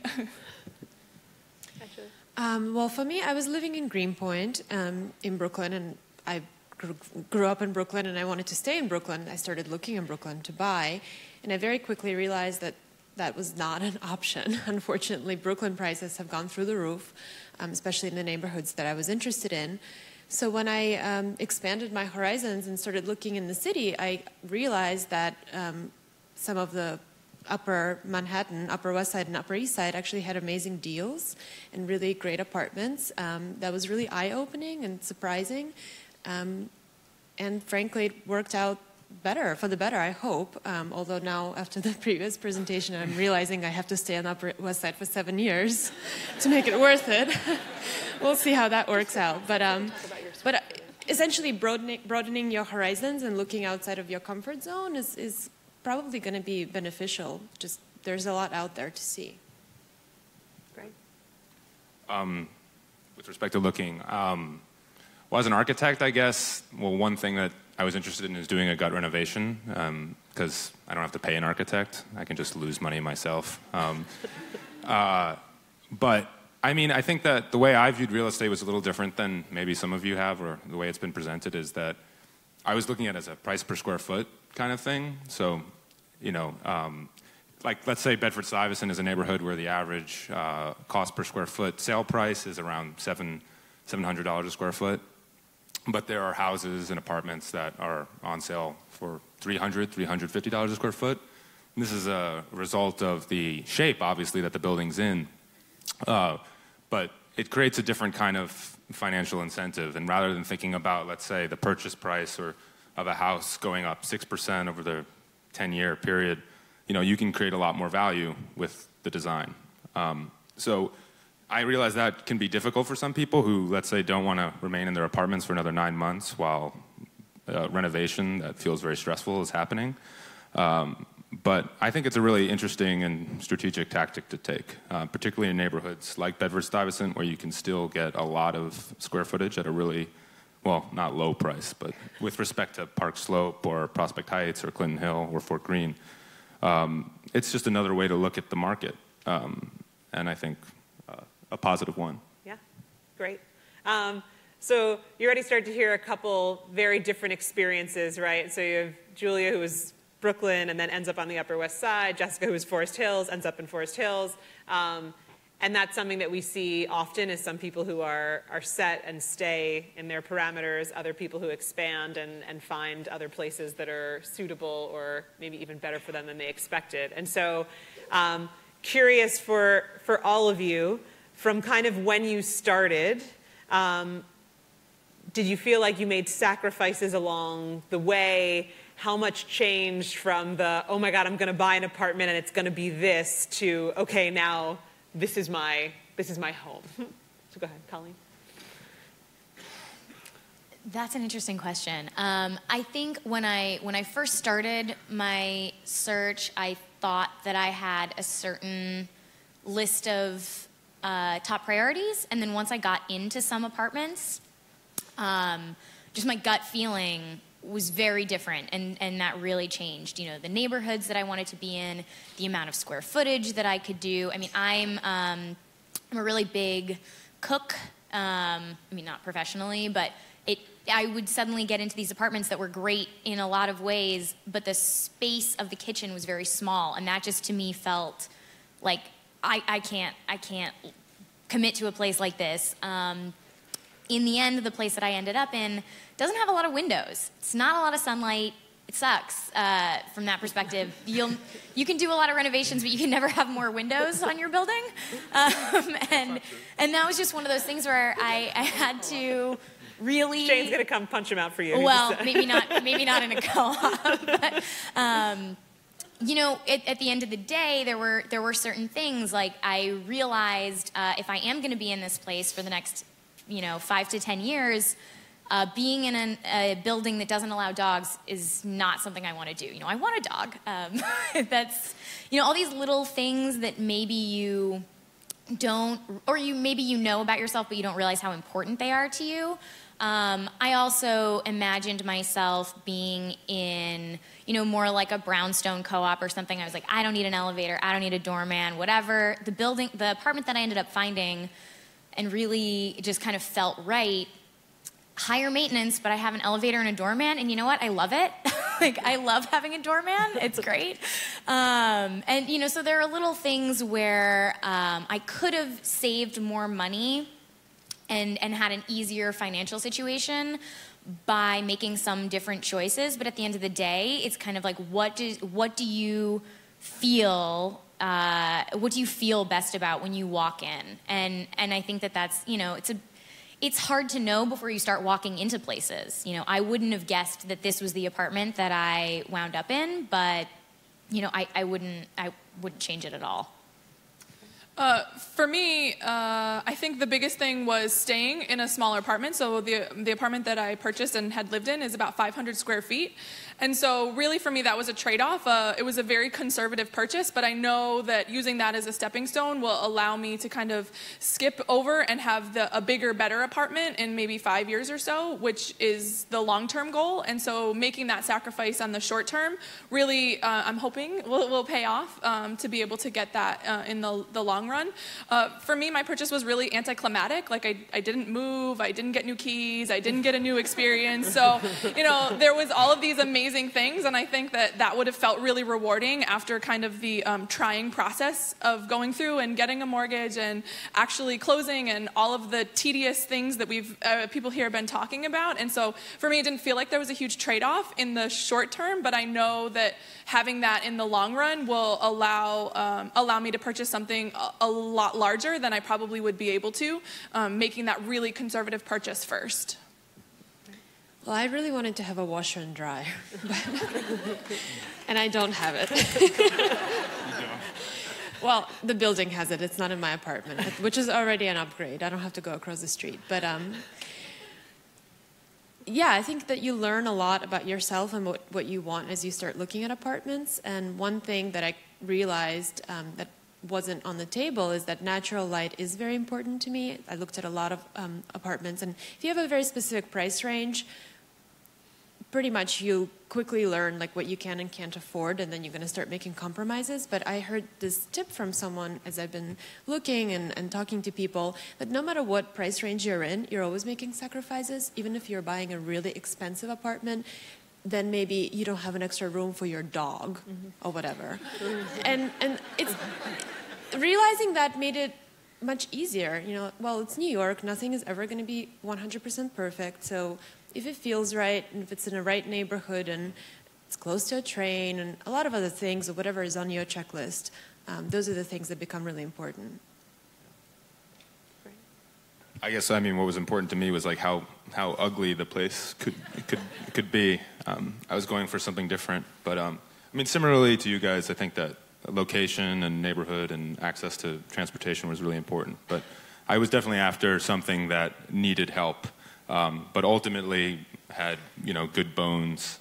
Well, for me, I was living in Greenpoint in Brooklyn, and I grew up in Brooklyn, and I wanted to stay in Brooklyn. I started looking in Brooklyn to buy, and I very quickly realized that was not an option. Unfortunately, Brooklyn prices have gone through the roof, especially in the neighborhoods that I was interested in. So when I expanded my horizons and started looking in the city, I realized that some of the Upper Manhattan, Upper West Side, and Upper East Side actually had amazing deals and really great apartments. That was really eye-opening and surprising. And frankly, it worked out better, for the better, I hope. Although now, after the previous presentation, I'm realizing I have to stay on the Upper West Side for 7 years to make it worth it. We'll see how that works out. But essentially, broadening your horizons and looking outside of your comfort zone is probably going to be beneficial. Just there's a lot out there to see. Great. With respect to looking, well, as an architect, I guess, well, one thing that I was interested in is doing a gut renovation because I don't have to pay an architect. I can just lose money myself. But I mean, I think that the way I viewed real estate was a little different than maybe some of you have, or the way it's been presented is that I was looking at it as a price per square foot kind of thing. So, you know, like let's say Bedford-Stuyvesant is a neighborhood where the average cost per square foot sale price is around $700 a square foot. But there are houses and apartments that are on sale for $300, $350 a square foot. And this is a result of the shape, obviously, that the building's in. But it creates a different kind of financial incentive. And rather than thinking about, let's say, the purchase price or of a house going up 6% over the 10-year period, you know, you can create a lot more value with the design. So I realize that can be difficult for some people who, let's say, don't want to remain in their apartments for another 9 months while renovation that feels very stressful is happening. But I think it's a really interesting and strategic tactic to take, particularly in neighborhoods like Bedford-Stuyvesant, where you can still get a lot of square footage at a really, well, not low price, but with respect to Park Slope or Prospect Heights or Clinton Hill or Fort Greene. It's just another way to look at the market, and I think a positive one. Yeah, great. So you already started to hear a couple very different experiences, right? So you have Julia, who was Brooklyn and then ends up on the Upper West Side. Jessica, who was Forest Hills, ends up in Forest Hills. And that's something that we see often is some people who are set and stay in their parameters, other people who expand and find other places that are suitable or maybe even better for them than they expected. And so curious for all of you, from kind of when you started, did you feel like you made sacrifices along the way? How much changed from the, oh my God, I'm going to buy an apartment and it's going to be this, to, okay, now this is my home? So go ahead, Colleen. That's an interesting question. I think when I first started my search, I thought that I had a certain list of top priorities, and then once I got into some apartments, just my gut feeling was very different, and that really changed. You know, the neighborhoods that I wanted to be in, the amount of square footage that I could do. I mean, I'm a really big cook. I mean, not professionally, but I would suddenly get into these apartments that were great in a lot of ways, but the space of the kitchen was very small, and that just to me felt like I can't commit to a place like this. In the end, the place that I ended up in doesn't have a lot of windows. It's not a lot of sunlight. It sucks from that perspective. You can do a lot of renovations, but you can never have more windows on your building. And that was just one of those things where I had to really. Shane's gonna come punch him out for you. Well, maybe not in a co-op. But, you know, at the end of the day, there were certain things like I realized if I am going to be in this place for the next 5 to 10 years, being in a building that doesn't allow dogs is not something I want to do. You know, I want a dog. That's, all these little things that maybe you don't, or maybe you know about yourself, but you don't realize how important they are to you. I also imagined myself being in, more like a brownstone co-op or something. I was like, I don't need an elevator. I don't need a doorman, whatever. The apartment that I ended up finding and really just kind of felt right, higher maintenance, but I have an elevator and a doorman, and you know what? I love it. Like, I love having a doorman. It's great. And, so there are little things where I could have saved more money and had an easier financial situation by making some different choices. But at the end of the day, it's kind of like, what do you feel best about when you walk in? And I think that's, you know, it's hard to know before you start walking into places. You know, I wouldn't have guessed that this was the apartment that I wound up in, but, you know, I wouldn't change it at all. For me, I think the biggest thing was staying in a smaller apartment. So the apartment that I purchased and had lived in is about 500 square feet. And so really for me, that was a trade-off. It was a very conservative purchase, but I know that using that as a stepping stone will allow me to kind of skip over and have a bigger, better apartment in maybe 5 years or so, which is the long-term goal. And so making that sacrifice on the short term really, I'm hoping, will pay off to be able to get that in the long run. For me, my purchase was really anticlimactic. Like I didn't move, I didn't get new keys, I didn't get a new experience. So, you know, there was all of these amazing things, and I think that would have felt really rewarding after kind of the trying process of going through and getting a mortgage and actually closing and all of the tedious things that people here have been talking about. And so for me, it didn't feel like there was a huge trade-off in the short term, but I know that having that in the long run will allow me to purchase something a lot larger than I probably would be able to, making that really conservative purchase first. Well, I really wanted to have a washer and dryer, and I don't have it. Well, the building has it. It's not in my apartment, which is already an upgrade. I don't have to go across the street. But yeah, I think that you learn a lot about yourself and what you want as you start looking at apartments. And one thing that I realized that wasn't on the table is that natural light is very important to me. I looked at a lot of apartments, and if you have a very specific price range, pretty much you quickly learn like what you can and can't afford, and then you're going to start making compromises. But I heard this tip from someone as I've been looking and talking to people, that no matter what price range you're in, you're always making sacrifices. Even if you're buying a really expensive apartment, then maybe you don't have an extra room for your dog or whatever. And it's realizing that made it much easier. You know, well, it's New York. Nothing is ever going to be 100% perfect. So if it feels right, and if it's in the right neighborhood, and it's close to a train, and a lot of other things, or whatever is on your checklist, those are the things that become really important. I guess, I mean, what was important to me was like how ugly the place could be. I was going for something different, but I mean, similarly to you guys, I think that location and neighborhood and access to transportation was really important. But I was definitely after something that needed help, but ultimately had, you know, good bones,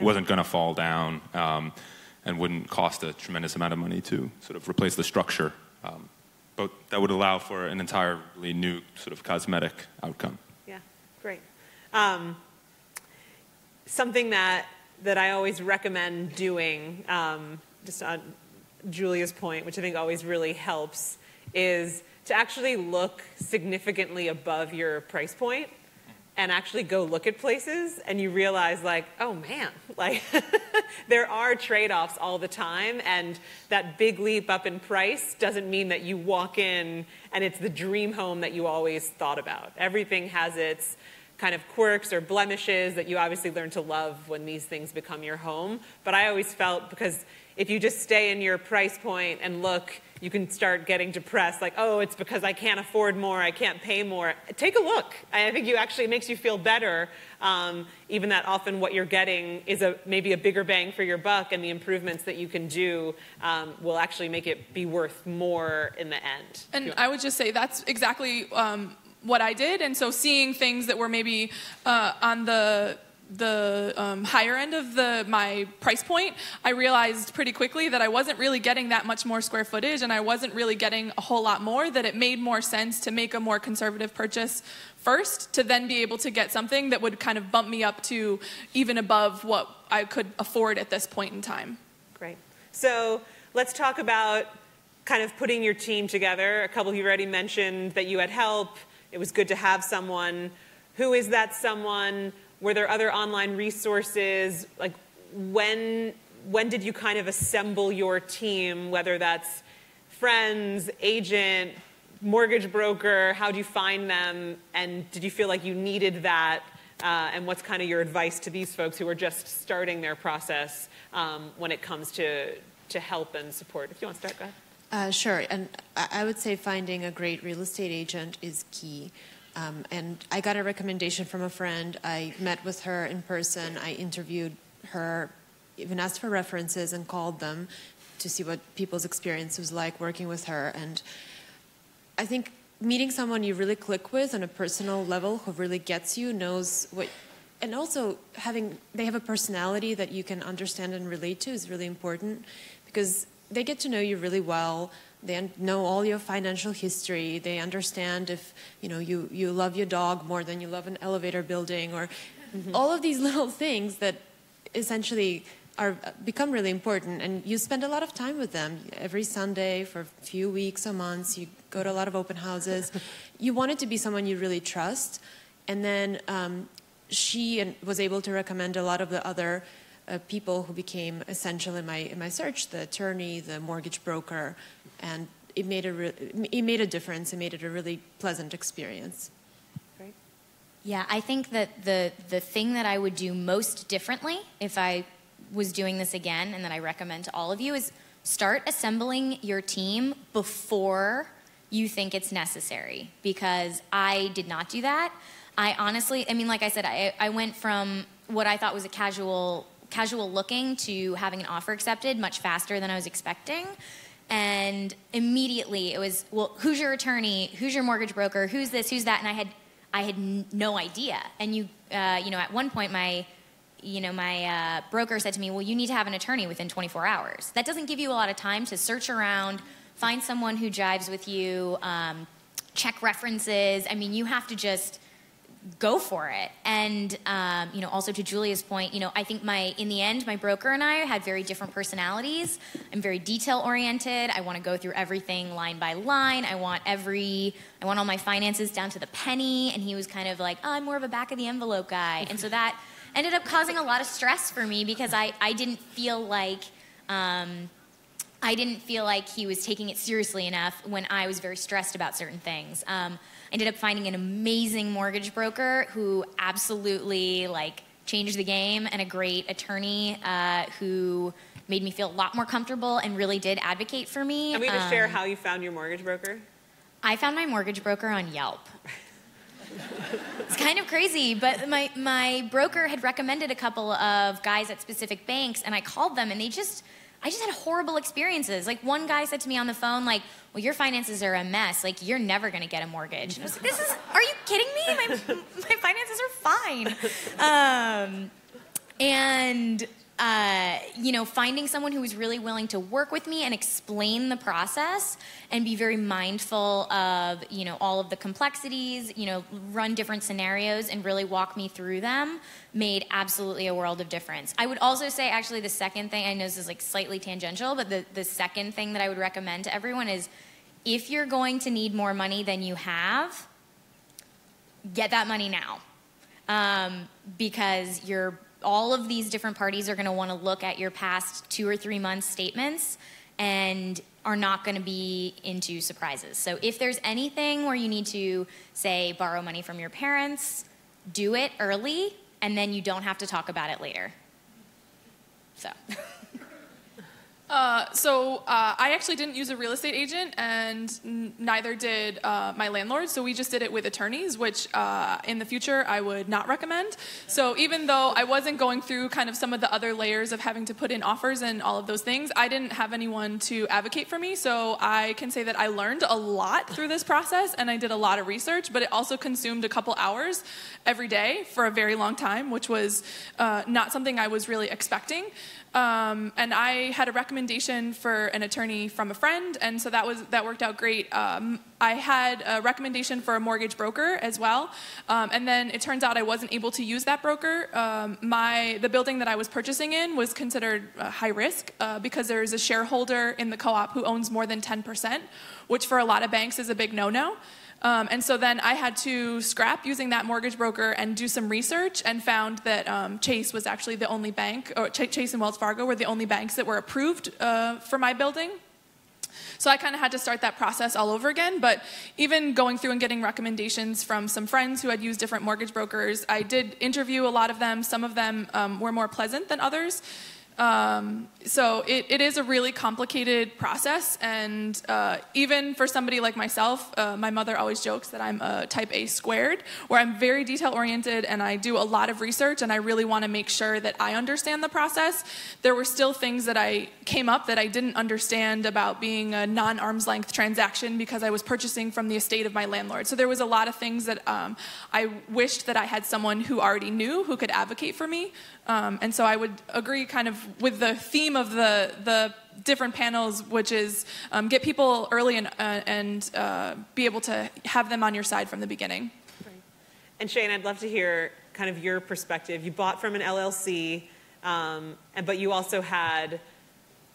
wasn't going to fall down, and wouldn't cost a tremendous amount of money to sort of replace the structure. But that would allow for an entirely new sort of cosmetic outcome. Yeah, great. Something that I always recommend doing, just on Julia's point, which I think always really helps, is to actually look significantly above your price point and actually go look at places, and you realize, like, oh man, like there are trade-offs all the time, and that big leap up in price doesn't mean that you walk in and it's the dream home that you always thought about. Everything has its kind of quirks or blemishes that you obviously learn to love when these things become your home. But I always felt, because if you just stay in your price point and look, you can start getting depressed, like, oh, it's because I can't afford more, I can't pay more. Take a look. I think it makes you feel better, even that often what you're getting is maybe a bigger bang for your buck, and the improvements that you can do will actually make it be worth more in the end. And I would just say that's exactly what I did. And so seeing things that were maybe on the higher end of my price point, I realized pretty quickly that I wasn't really getting that much more square footage, and I wasn't really getting a whole lot more, that it made more sense to make a more conservative purchase first, to then be able to get something that would kind of bump me up to even above what I could afford at this point in time. Great. So let's talk about kind of putting your team together. A couple of you already mentioned that you had help. It was good to have someone. Who is that someone? Were there other online resources? Like, when did you kind of assemble your team, whether that's friends, agent, mortgage broker? How do you find them? And did you feel like you needed that? And what's kind of your advice to these folks who are just starting their process when it comes to help and support? If you want to start, go ahead. Sure. And I would say finding a great real estate agent is key. And I got a recommendation from a friend. I met with her in person. I interviewed her, even asked for references and called them to see what people's experience was like working with her. And I think meeting someone you really click with on a personal level who really gets you, knows what, and also they have a personality that you can understand and relate to is really important, because they get to know you really well. They know all your financial history. They understand if you love your dog more than you love an elevator building, or all of these little things that essentially become really important. And you spend a lot of time with them every Sunday for a few weeks or months. You go to a lot of open houses. You want it to be someone you really trust. And then she was able to recommend a lot of the other people who became essential in my search: the attorney, the mortgage broker, and it made a difference. It made it a really pleasant experience. Great. Yeah, I think that the thing that I would do most differently if I was doing this again, and that I recommend to all of you, is start assembling your team before you think it's necessary, because I did not do that. I honestly, like I said, I went from what I thought was a casual looking to having an offer accepted much faster than I was expecting. And immediately it was, well, who's your attorney? Who's your mortgage broker? Who's this? Who's that? And I had no idea. And at one point my broker said to me, well, you need to have an attorney within 24 hours. That doesn't give you a lot of time to search around, find someone who jives with you, check references. You have to just go for it. And, also to Julia's point, I think in the end, my broker and I had very different personalities. I'm very detail oriented. I want to go through everything line by line. I want all my finances down to the penny. And he was kind of like, oh, I'm more of a back of the envelope guy. And so that ended up causing a lot of stress for me, because I didn't feel like he was taking it seriously enough when I was very stressed about certain things. I ended up finding an amazing mortgage broker who absolutely changed the game, and a great attorney who made me feel a lot more comfortable and really did advocate for me. And we to share how you found your mortgage broker? I found my mortgage broker on Yelp. It's kind of crazy, but my broker had recommended a couple of guys at specific banks, and I called them, and I just had horrible experiences. One guy said to me on the phone, well, your finances are a mess. You're never going to get a mortgage. And I was like, are you kidding me? My finances are fine. Finding someone who was really willing to work with me and explain the process and be very mindful of, all of the complexities, run different scenarios and really walk me through them made absolutely a world of difference. I would also say, actually, the second thing, I know this is slightly tangential, but the second thing that I would recommend to everyone is, if you're going to need more money than you have, get that money now. Because all of these different parties are going to want to look at your past 2 or 3 months statements and are not going to be into surprises. So if there's anything where you need to, say, borrow money from your parents, do it early, and then you don't have to talk about it later. So. I actually didn't use a real estate agent, and neither did my landlord. So we just did it with attorneys, which in the future I would not recommend. So even though I wasn't going through kind of some of the other layers of having to put in offers and all of those things, I didn't have anyone to advocate for me. So I can say that I learned a lot through this process, and I did a lot of research, but it also consumed a couple hours every day for a very long time, which was not something I was really expecting. And I had a recommendation for an attorney from a friend, and so that worked out great. I had a recommendation for a mortgage broker as well, and then it turns out I wasn't able to use that broker. The building that I was purchasing in was considered high risk because there's a shareholder in the co-op who owns more than 10%, which for a lot of banks is a big no-no. And so then I had to scrap using that mortgage broker and do some research, and found that Chase was actually the only bank, or Chase and Wells Fargo were the only banks that were approved for my building. So I kind of had to start that process all over again. But even going through and getting recommendations from some friends who had used different mortgage brokers, I did interview a lot of them. Some of them were more pleasant than others. So it is a really complicated process, and even for somebody like myself, my mother always jokes that I'm a type A squared, where I'm very detail oriented and I do a lot of research and I really want to make sure that I understand the process. There were still things that I came up that I didn't understand about being a non-arm's length transaction because I was purchasing from the estate of my landlord. So there was a lot of things that I wished that I had someone who already knew, who could advocate for me. And so I would agree kind of with the theme of the different panels, which is get people early and be able to have them on your side from the beginning. Right. And Shane, I'd love to hear kind of your perspective. You bought from an LLC, but you also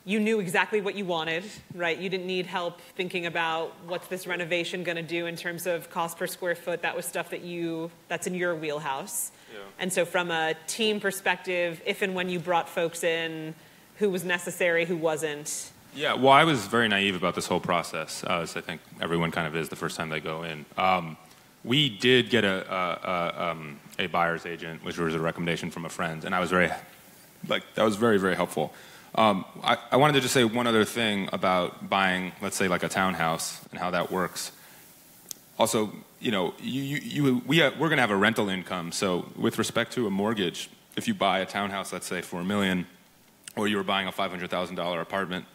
you knew exactly what you wanted, right? You didn't need help thinking about what's this renovation going to do in terms of cost per square foot. That was stuff that's in your wheelhouse. Yeah. And so from a team perspective, if and when you brought folks in, who was necessary, who wasn't? Yeah, well, I was very naive about this whole process, as I think everyone kind of is the first time they go in. We did get a buyer's agent, which was a recommendation from a friend, and I was that was very, very helpful. I wanted to just say one other thing about buying, let's say, like a townhouse and how that works. Also, you know, we're going to have a rental income. So with respect to a mortgage, if you buy a townhouse, let's say for $1 million, or you were buying a $500,000 apartment,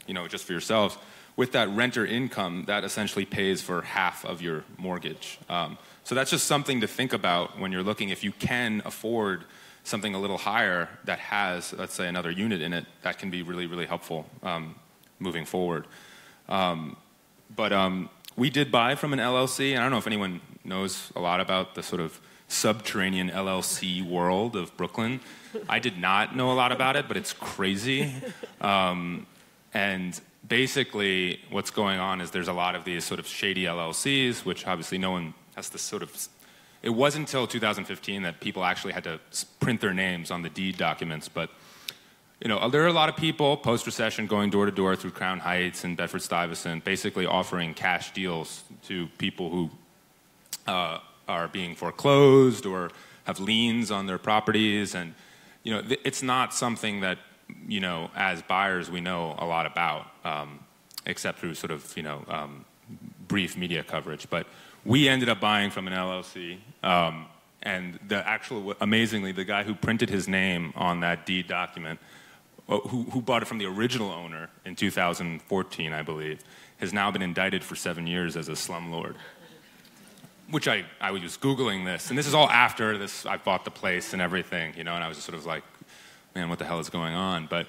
you know, just for yourselves, with that renter income, that essentially pays for half of your mortgage. So that's just something to think about when you're looking. If you can afford something a little higher that has, let's say, another unit in it, that can be really, really helpful moving forward. We did buy from an LLC, and I don't know if anyone knows a lot about the sort of subterranean LLC world of Brooklyn. I did not know a lot about it, but it's crazy. And basically what's going on is there's a lot of these sort of shady LLCs, which obviously no one has to sort of... It wasn't until 2015 that people actually had to print their names on the deed documents, but you know, there are a lot of people post-recession going door to door through Crown Heights and Bedford-Stuyvesant, basically offering cash deals to people who are being foreclosed or have liens on their properties. And you know, it's not something that, you know, as buyers we know a lot about, except through sort of, you know, brief media coverage. But we ended up buying from an LLC, and amazingly, the guy who printed his name on that deed document, who bought it from the original owner in 2014, I believe, has now been indicted for 7 years as a slumlord. Which I was Googling this, and this is all after this. I bought the place and everything, you know, and I was just sort of like, man, what the hell is going on? But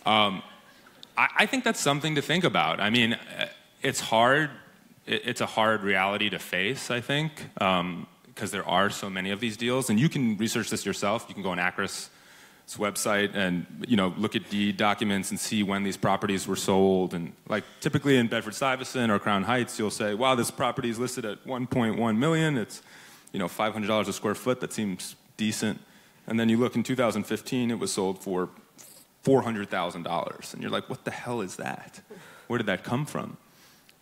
I think that's something to think about. I mean, it's hard. It's a hard reality to face, I think, because there are so many of these deals, and you can research this yourself. You can go on Acris's website and, you know, look at deed documents and see when these properties were sold. And like typically in Bedford-Stuyvesant or Crown Heights, you'll say, wow, this property is listed at $1.1 million. It's, you know, $500 a square foot. That seems decent. And then you look in 2015, it was sold for $400,000. And you're like, what the hell is that? Where did that come from?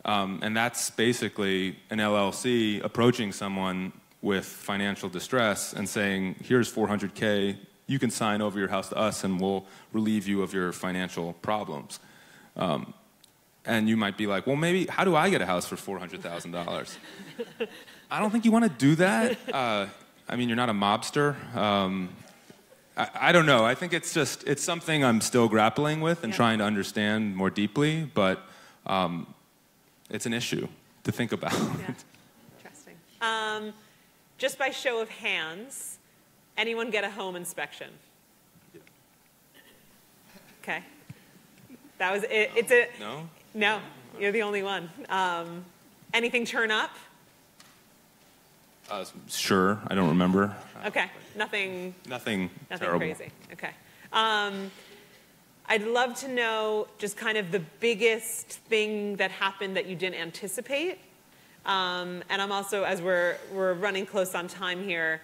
And that's basically an LLC approaching someone with financial distress and saying, here's $400K, you can sign over your house to us and we'll relieve you of your financial problems. And you might be like, well, maybe, how do I get a house for $400,000? I don't think you want to do that. I mean, you're not a mobster. I don't know. I think it's something I'm still grappling with and trying to understand more deeply, but it's an issue to think about. Yeah. Interesting. Just by show of hands, anyone get a home inspection? Okay. That was it. It's a no. No, you're the only one. Anything turn up? Sure. I don't remember. Okay. Nothing terrible. Crazy. Okay. I'd love to know just kind of the biggest thing that happened that you didn't anticipate. And I'm also, as we're running close on time here,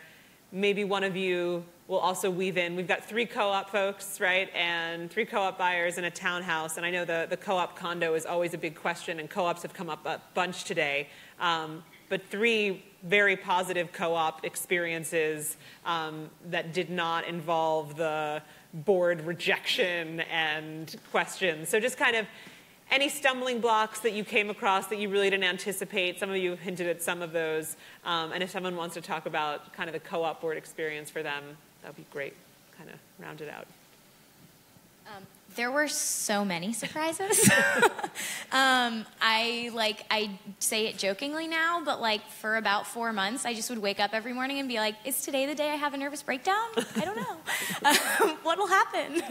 maybe one of you will also weave in. We've got 3 co-op folks, right, and 3 co-op buyers in a townhouse. And I know the co-op condo is always a big question, and co-ops have come up a bunch today. But 3 very positive co-op experiences that did not involve the board rejection and questions. So just kind of any stumbling blocks that you came across that you really didn't anticipate. Some of you hinted at some of those. And if someone wants to talk about kind of the co-op board experience for them, that would be great. Kind of round it out. There were so many surprises. I say it jokingly now, but like for about 4 months, I just would wake up every morning and be like, is today the day I have a nervous breakdown? I don't know. What'll happen?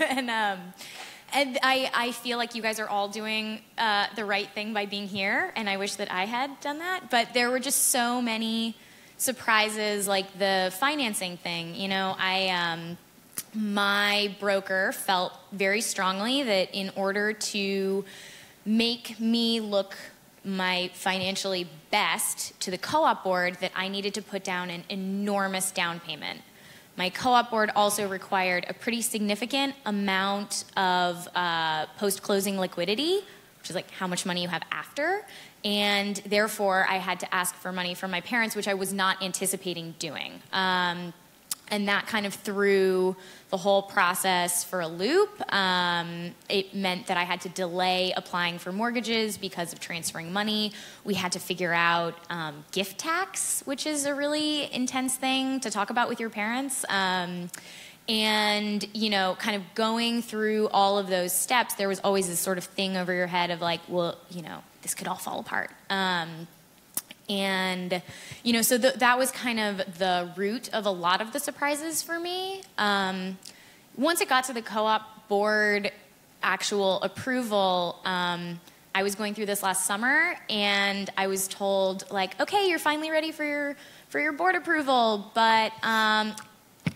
And I feel like you guys are all doing the right thing by being here, and I wish that I had done that. But there were just so many surprises, like the financing thing. You know, my broker felt very strongly that in order to make me look my financially best to the co-op board, that I needed to put down an enormous down payment. My co-op board also required a pretty significant amount of post-closing liquidity, which is like how much money you have after, and therefore I had to ask for money from my parents, which I was not anticipating doing. And that kind of threw the whole process for a loop. It meant that I had to delay applying for mortgages because of transferring money. We had to figure out gift tax, which is a really intense thing to talk about with your parents. And, you know, kind of going through all of those steps, there was always this sort of thing over your head of like, well, you know, this could all fall apart. And, you know, so that was kind of the root of a lot of the surprises for me. Once it got to the co-op board actual approval, I was going through this last summer, and I was told, like, okay, you're finally ready for your board approval, but,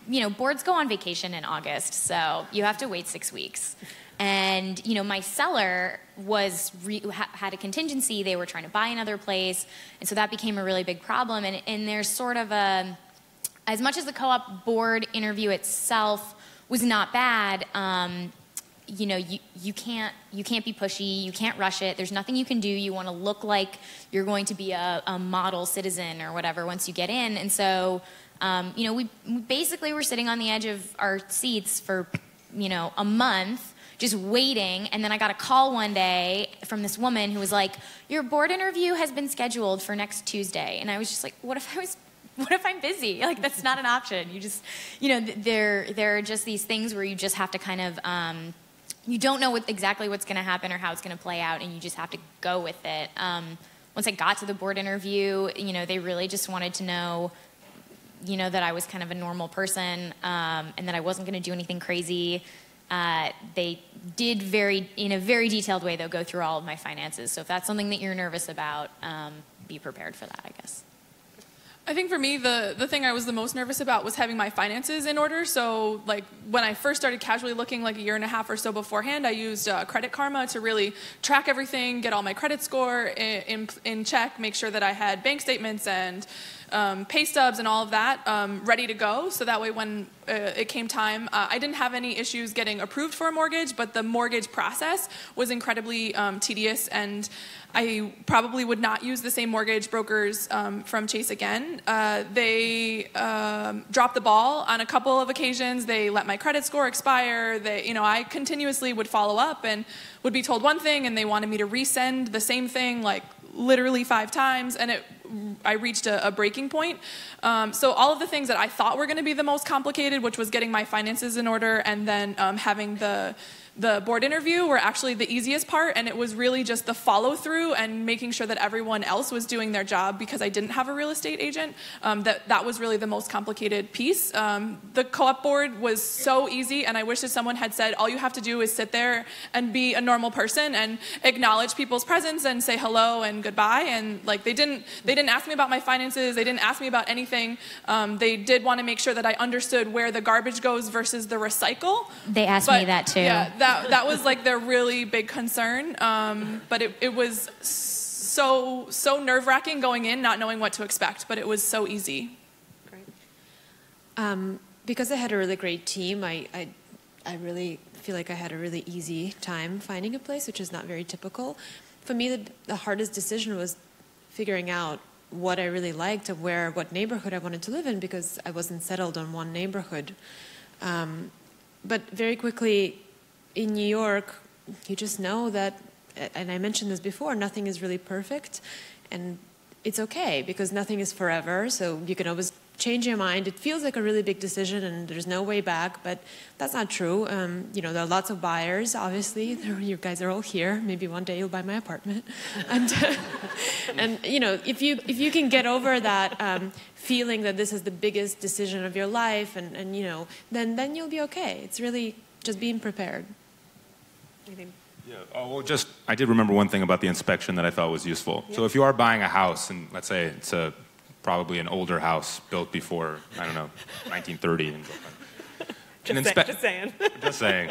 you know, boards go on vacation in August, so you have to wait 6 weeks. And, you know, my seller had a contingency. They were trying to buy another place. And so that became a really big problem. And there's sort of as much as the co-op board interview itself was not bad, you know, you can't be pushy. You can't rush it. There's nothing you can do. You want to look like you're going to be a model citizen or whatever once you get in. And so, you know, we basically were sitting on the edge of our seats for, you know, a month, just waiting. And then I got a call one day from this woman who was like, your board interview has been scheduled for next Tuesday. And I was just like, what if I'm busy? Like, that's not an option. You just, you know, there are just these things where you just have to kind of, you don't know exactly what's going to happen or how it's going to play out, and you just have to go with it. Once I got to the board interview, you know, they really just wanted to know, you know, that I was kind of a normal person, and that I wasn't going to do anything crazy. They did in a very detailed way, though, go through all of my finances. So if that's something that you're nervous about, be prepared for that, I guess. I think for me, the thing I was the most nervous about was having my finances in order. So like when I first started casually looking, like a year and a half or so beforehand, I used Credit Karma to really track everything, get all my credit score in check, make sure that I had bank statements and pay stubs and all of that ready to go. So that way when it came time, I didn't have any issues getting approved for a mortgage, but the mortgage process was incredibly tedious, and I probably would not use the same mortgage brokers from Chase again. They dropped the ball on a couple of occasions. They let my credit score expire. You know, I continuously would follow up and would be told one thing, and they wanted me to resend the same thing like literally 5 times, and I reached a breaking point. So all of the things that I thought were going to be the most complicated, which was getting my finances in order and then having the board interview, were actually the easiest part, and it was really just the follow-through and making sure that everyone else was doing their job because I didn't have a real estate agent. That was really the most complicated piece. The co-op board was so easy, and I wish that someone had said, all you have to do is sit there and be a normal person and acknowledge people's presence and say hello and goodbye. And like they didn't ask me about my finances. They didn't ask me about anything. They did want to make sure that I understood where the garbage goes versus the recycle. They asked me that too. Yeah, that was like their really big concern. But it was so nerve-wracking going in, not knowing what to expect, but it was so easy. Great. Because I had a really great team, I really feel like I had a really easy time finding a place, which is not very typical. For me, the hardest decision was figuring out what I really liked and what neighborhood I wanted to live in, because I wasn't settled on one neighborhood. But very quickly in New York, you just know that, and I mentioned this before, nothing is really perfect, and it's okay because nothing is forever, so you can always change your mind. It feels like a really big decision and there's no way back, but that's not true. There are lots of buyers, obviously. You guys are all here. Maybe one day you'll buy my apartment. And, if you can get over that feeling that this is the biggest decision of your life, and then you'll be okay. It's really just being prepared. Yeah. Oh, well, I did remember one thing about the inspection that I thought was useful. Yeah. So if you are buying a house, and let's say it's probably an older house built before, 1930 in Brooklyn. Just saying. Just saying.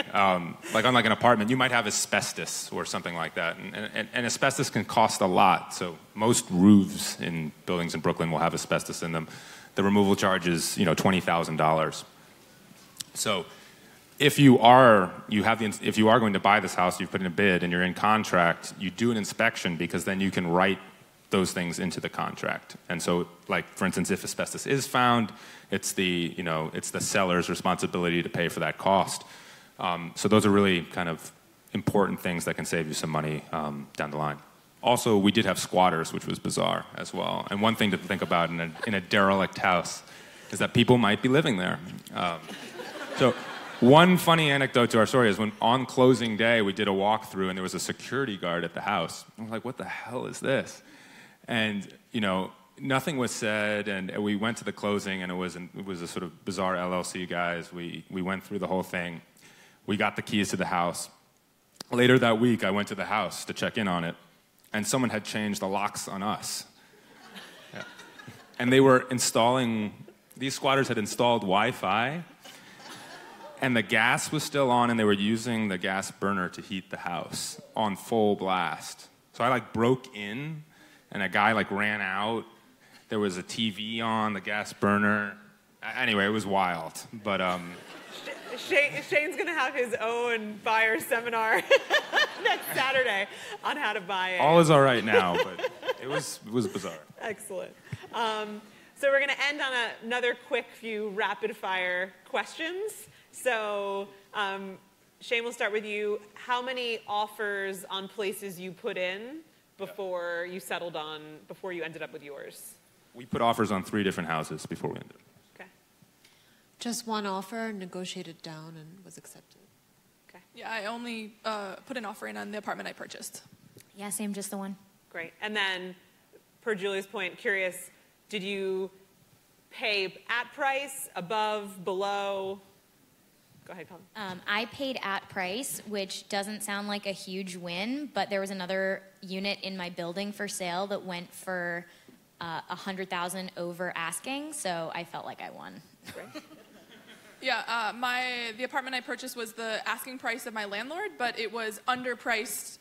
Like on an apartment, you might have asbestos or something like that. And asbestos can cost a lot. So most roofs in buildings in Brooklyn will have asbestos in them. The removal charge is, $20,000. So if you are going to buy this house, you've put in a bid and you're in contract, you do an inspection because then you can write those things into the contract. And so, for instance, if asbestos is found, it's the seller's responsibility to pay for that cost. So those are really kind of important things that can save you some money down the line. Also, we did have squatters, which was bizarre as well. And one thing to think about in a derelict house is that people might be living there. So one funny anecdote to our story is when on closing day we did a walkthrough and there was a security guard at the house. I was like, what the hell is this? And, nothing was said, and we went to the closing, and it was a sort of bizarre LLC, guys. We went through the whole thing. We got the keys to the house. Later that week, I went to the house to check in on it, and someone had changed the locks on us. Yeah. And these squatters had installed Wi-Fi, and the gas was still on, and they were using the gas burner to heat the house on full blast. So I, broke in, and a guy ran out. There was a TV on, the gas burner. Anyway, it was wild. But Shane's going to have his own buyer seminar next Saturday on how to buy it. All is all right now, but it was bizarre. Excellent. So we're going to end on another quick few rapid-fire questions. So Shane, we'll start with you. How many offers on places you put in before you ended up with yours? We put offers on 3 different houses before we ended up. Okay. Just one offer, negotiated down, and was accepted. Okay. Yeah, I only put an offer in on the apartment I purchased. Yeah, same, just the one. Great. And then, per Julia's point, curious, did you pay at price, above, below? Go ahead, Colin. I paid at price, which doesn't sound like a huge win, but there was another unit in my building for sale that went for $100,000 over asking, so I felt like I won. Yeah, the apartment I purchased was the asking price of my landlord, but it was underpriced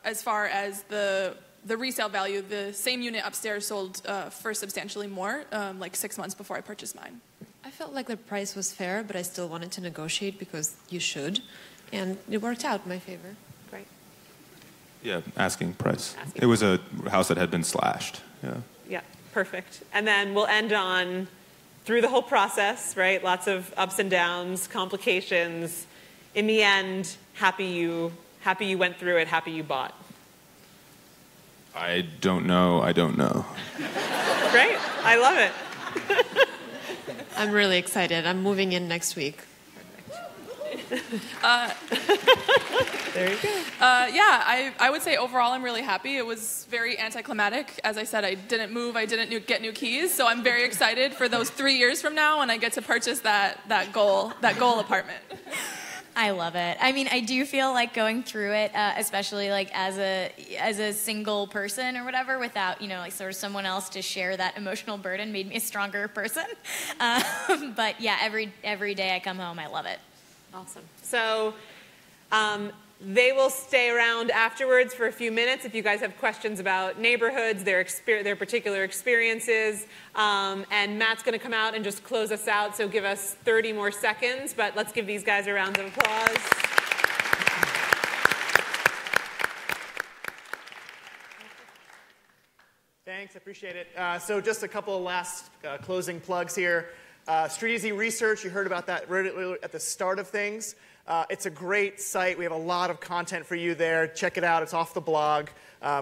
as far as the resale value. The same unit upstairs sold for substantially more, 6 months before I purchased mine. I felt like the price was fair, but I still wanted to negotiate because you should, and it worked out in my favor. Great. Yeah, asking price. It was a house that had been slashed. Yeah. Yeah, perfect. And then we'll end on through the whole process, right? Lots of ups and downs, complications. In the end, happy you went through it, happy you bought. I don't know. Great. I love it. I'm really excited. I'm moving in next week. There you go. I would say overall I'm really happy. It was very anticlimactic. As I said, I didn't move. I didn't get new keys. So I'm very excited for those 3 years from now when I get to purchase that goal apartment. I love it. I mean, I do feel like going through it, especially as a single person or whatever, without sort of someone else to share that emotional burden, made me a stronger person. But yeah, every day I come home, I love it. Awesome. So They will stay around afterwards for a few minutes if you guys have questions about neighborhoods, their particular experiences. And Matt's going to come out and just close us out, so give us 30 more seconds. But let's give these guys a round of applause. Thanks, I appreciate it. So just a couple of last closing plugs here. StreetEasy Research, you heard about that right at the start of things. It's a great site. We have a lot of content for you there. Check it out. It's off the blog.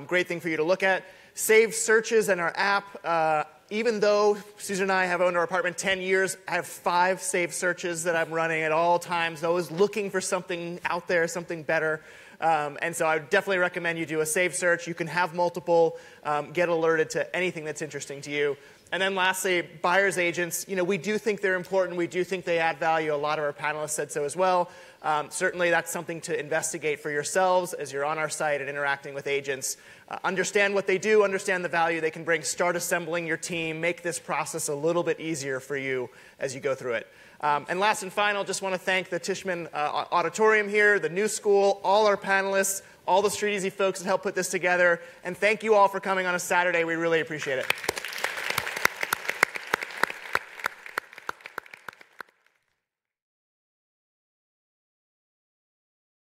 Great thing for you to look at. Saved Searches and our app. Even though Susan and I have owned our apartment 10 years, I have 5 saved searches that I'm running at all times, always looking for something out there, something better. And so I would definitely recommend you do a saved search. You can have multiple, get alerted to anything that's interesting to you. And then lastly, buyer's agents. You know, we do think they're important. We do think they add value. A lot of our panelists said so as well. Certainly that's something to investigate for yourselves as you're on our site and interacting with agents. Understand what they do, understand the value they can bring, start assembling your team, make this process a little bit easier for you as you go through it. And last and final, just want to thank the Tishman Auditorium here, the New School, all our panelists, all the StreetEasy folks that helped put this together. And thank you all for coming on a Saturday. We really appreciate it.